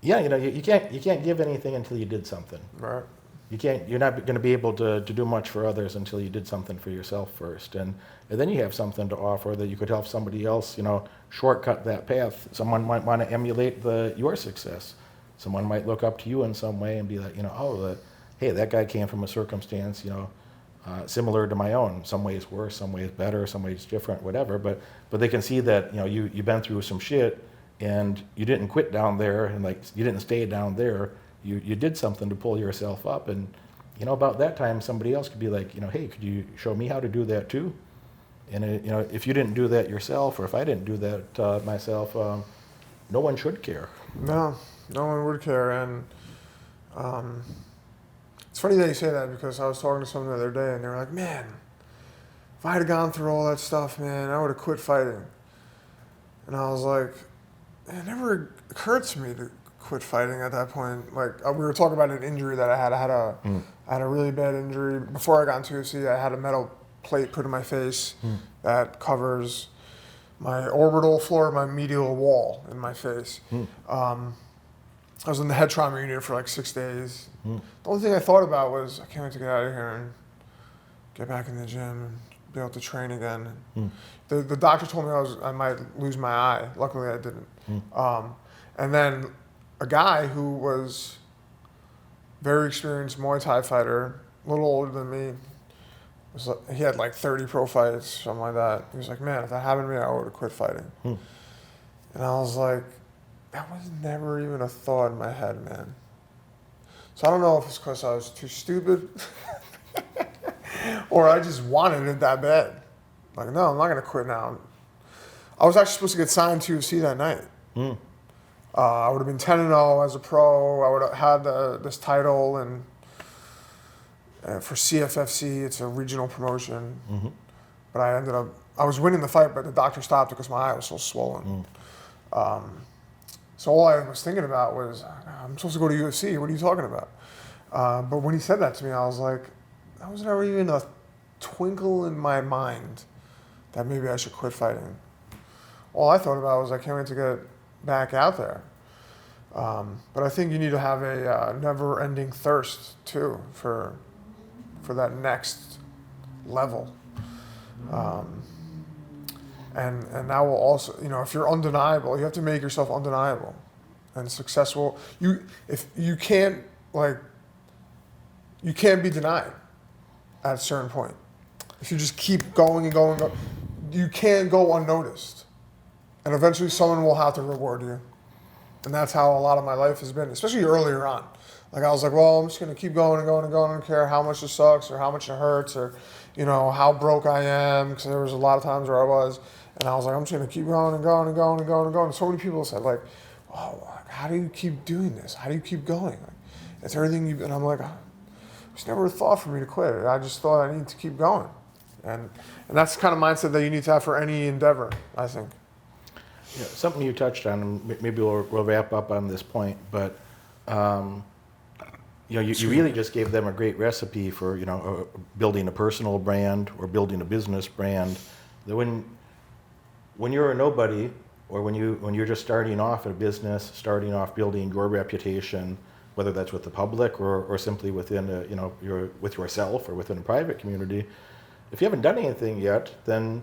S2: you can't give anything until you did something.
S1: Right.
S2: You're not going to be able to do much for others until you did something for yourself first. And then you have something to offer that you could help somebody else, shortcut that path. Someone might want to emulate your success. Someone might look up to you in some way and be like, hey, that guy came from a circumstance, similar to my own. Some ways worse, some ways better, some ways different, whatever. But they can see that you've been through some shit and you didn't quit down there and you didn't stay down there. You did something to pull yourself up, and about that time somebody else could be like, hey, could you show me how to do that too? And if you didn't do that yourself, or if I didn't do that myself, no one should care.
S1: No one would care. And it's funny that you say that, because I was talking to someone the other day and they were like, man, if I had gone through all that stuff, man, I would have quit fighting. And I was like, it never occurred to me to quit fighting at that point. Like, we were talking about an injury that I had. I had a really bad injury. Before I got into UFC, I had a metal plate put in my face that covers my orbital floor, my medial wall in my face. I was in the head trauma unit for like 6 days. The only thing I thought about was, I can't wait to get out of here and get back in the gym and be able to train again. The doctor told me I might lose my eye. Luckily, I didn't. And then a guy who was very experienced Muay Thai fighter, a little older than me, he had like 30 pro fights, something like that. He was like, man, if that happened to me, I would have quit fighting. And I was like, that was never even a thought in my head, man. So I don't know if it's because I was too stupid or I just wanted it that bad. Like, no, I'm not going to quit now. I was actually supposed to get signed to UFC that night. I would have been 10-0 as a pro. I would have had this title, and for CFFC, it's a regional promotion. But I was winning the fight, but the doctor stopped it because my eye was so swollen. So all I was thinking about was, I'm supposed to go to UFC. What are you talking about? But when he said that to me, I was like, that was never even a twinkle in my mind that maybe I should quit fighting. All I thought about was I can't wait to get back out there. But I think you need to have a never-ending thirst too for that next level. And that will also, if you're undeniable, you have to make yourself undeniable and successful. If you can't you can't be denied at a certain point. If you just keep going and going, you can't go unnoticed. And eventually someone will have to reward you. And that's how a lot of my life has been, especially earlier on. Like I was like, well, I'm just going to keep going and going and going. I don't care how much it sucks or how much it hurts or, how broke I am. Because there was a lot of times where I was. And I was like, I'm just going to keep going and going and going and going and going. And so many people said like, oh, how do you keep doing this? How do you keep going? Like, it's everything you, and I'm like, it's never a thought for me to quit. I just thought I need to keep going. And that's the kind of mindset that you need to have for any endeavor, I think.
S2: Yeah, something you touched on, and maybe we'll wrap up on this point, but you really just gave them a great recipe for building a personal brand or building a business brand. That when you're a nobody, or when you're just starting off a business, starting off building your reputation, whether that's with the public or simply within with yourself or within a private community, if you haven't done anything yet, then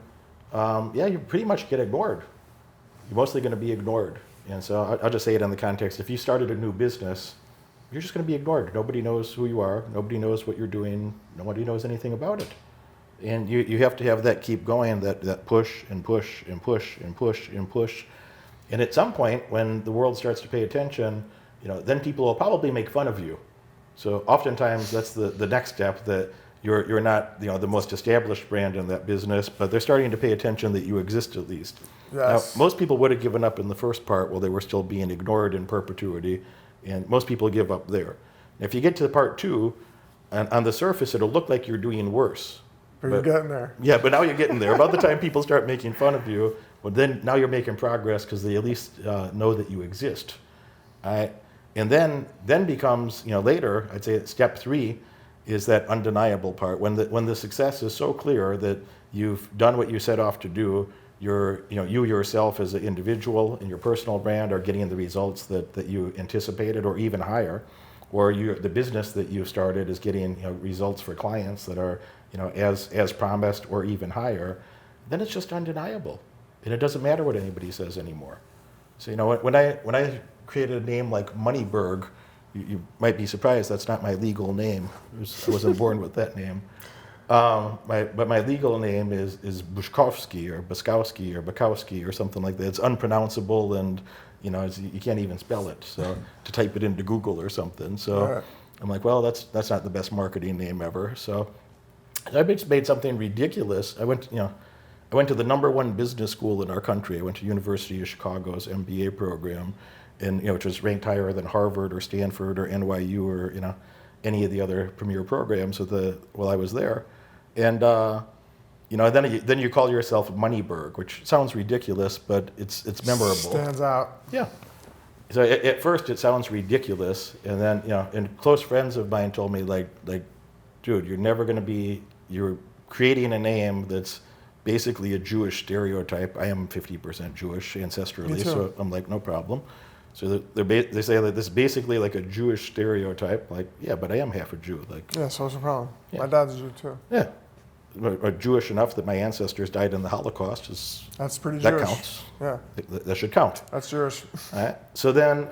S2: you pretty much get ignored. You're mostly going to be ignored. And so I'll just say it in the context, if you started a new business, you're just going to be ignored. Nobody knows who you are. Nobody knows what you're doing. Nobody knows anything about it. And you have to have that keep going, that push and push and push and push and push. And at some point, when the world starts to pay attention, then people will probably make fun of you. So oftentimes that's the next step, that you're not the most established brand in that business, but they're starting to pay attention that you exist at least.
S1: Yes.
S2: Now, most people would have given up in the first part while they were still being ignored in perpetuity, and most people give up there. If you get to part two, on the surface, it'll look like you're doing worse.
S1: But you're getting there.
S2: Yeah, but now you're getting there. About the time people start making fun of you, well, then now you're making progress because they at least know that you exist. And then becomes, later, I'd say step 3 is that undeniable part. When the success is so clear that you've done what you set off to do, you yourself as an individual in your personal brand are getting the results that you anticipated or even higher, or the business that you've started is getting results for clients that are as promised or even higher, then it's just undeniable. And it doesn't matter what anybody says anymore. So when I created a name like Moneyberg, you might be surprised that's not my legal name. I wasn't born with that name. But my legal name is Buszkowski or Buskowski or Bukowski or something like that. It's unpronounceable, and you can't even spell it. So to type it into Google or something. So right. I'm like, well, that's not the best marketing name ever. So I made something ridiculous. I went to the #1 business school in our country. I went to University of Chicago's MBA program, and which was ranked higher than Harvard or Stanford or NYU or any of the other premier programs while I was there. And then you call yourself Moneyberg, which sounds ridiculous, but it's memorable.
S1: Stands out.
S2: Yeah. So at first it sounds ridiculous, and then and close friends of mine told me like, dude, you're creating a name that's basically a Jewish stereotype. I am 50% Jewish ancestrally, so I'm like, no problem. So they say that this is basically like a Jewish stereotype. Like, yeah, but I am half a Jew. Like,
S1: yeah, so what's the problem?
S2: Yeah.
S1: My dad's a Jew too.
S2: Yeah, but Jewish enough that my ancestors died in the Holocaust
S1: that's pretty
S2: that
S1: Jewish.
S2: counts.
S1: Yeah,
S2: that should count.
S1: That's Jewish.
S2: All right. So then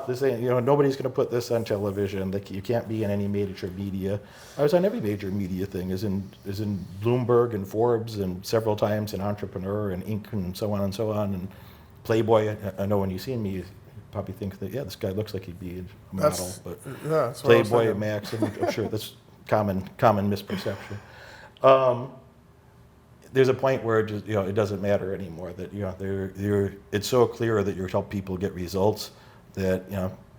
S2: they say nobody's going to put this on television. Like, you can't be in any major media. I was on every major media thing. Is in Bloomberg and Forbes and several times in Entrepreneur and Inc. and so on and Playboy. I know when you see me, you probably think that this guy looks like he'd be a model, but
S1: that's
S2: Playboy and Max. I'm sure that's common misperception. There's a point where it doesn't matter anymore. That it's so clear that you're helping people get results that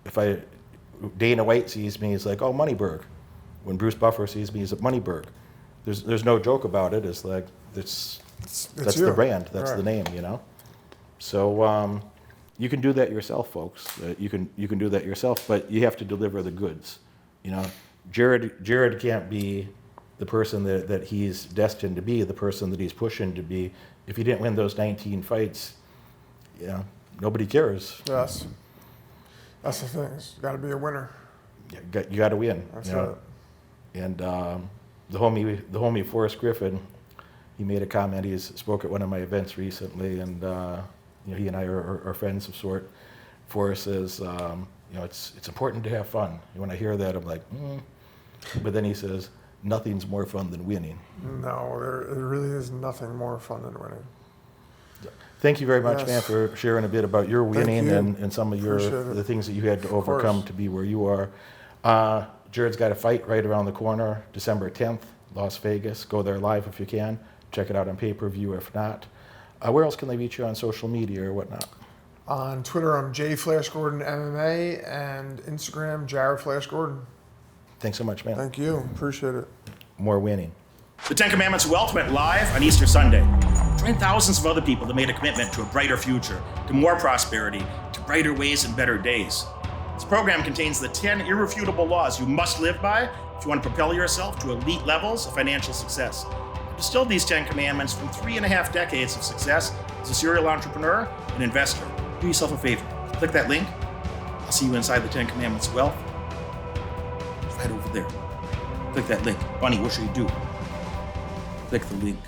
S2: if Dana White sees me, he's like, oh, Moneyberg. When Bruce Buffer sees me, he's at Moneyberg. There's no joke about it. It's like that's the brand. That's the name. So you can do that yourself, folks. You can do that yourself, but you have to deliver the goods. Jared can't be the person that he's destined to be, the person that he's pushing to be. If he didn't win those 19 fights, nobody cares.
S1: Yes. That's the thing. You got to be a winner.
S2: You got to win.
S1: That's right.
S2: And the homie Forrest Griffin, he made a comment. He spoke at one of my events recently, and he and I are friends of sort. Forrest says, it's important to have fun. When I hear that, I'm like, But then he says, nothing's more fun than winning.
S1: No, there really is nothing more fun than winning.
S2: Thank you very much, man, for sharing a bit about your winning and some of the things that you had to overcome to be where you are. Jared's got a fight right around the corner, December 10th, Las Vegas. Go there live if you can. Check it out on pay-per-view if not. Where else can they reach you on social media or whatnot?
S1: On Twitter, I'm JFlashGordon MMA, and Instagram, Jared Flash Gordon.
S2: Thanks so much, man.
S1: Thank you. Appreciate it.
S2: More winning.
S3: The 10 Commandments of Wealth went live on Easter Sunday. Join thousands of other people that made a commitment to a brighter future, to more prosperity, to brighter ways and better days. This program contains the 10 irrefutable laws you must live by if you want to propel yourself to elite levels of financial success. I've distilled these 10 commandments from 3.5 decades of success as a serial entrepreneur and investor. Do yourself a favor. Click that link. I'll see you inside the 10 Commandments of Wealth. Right over there. Click that link. Bunny, what should you do? Click the link.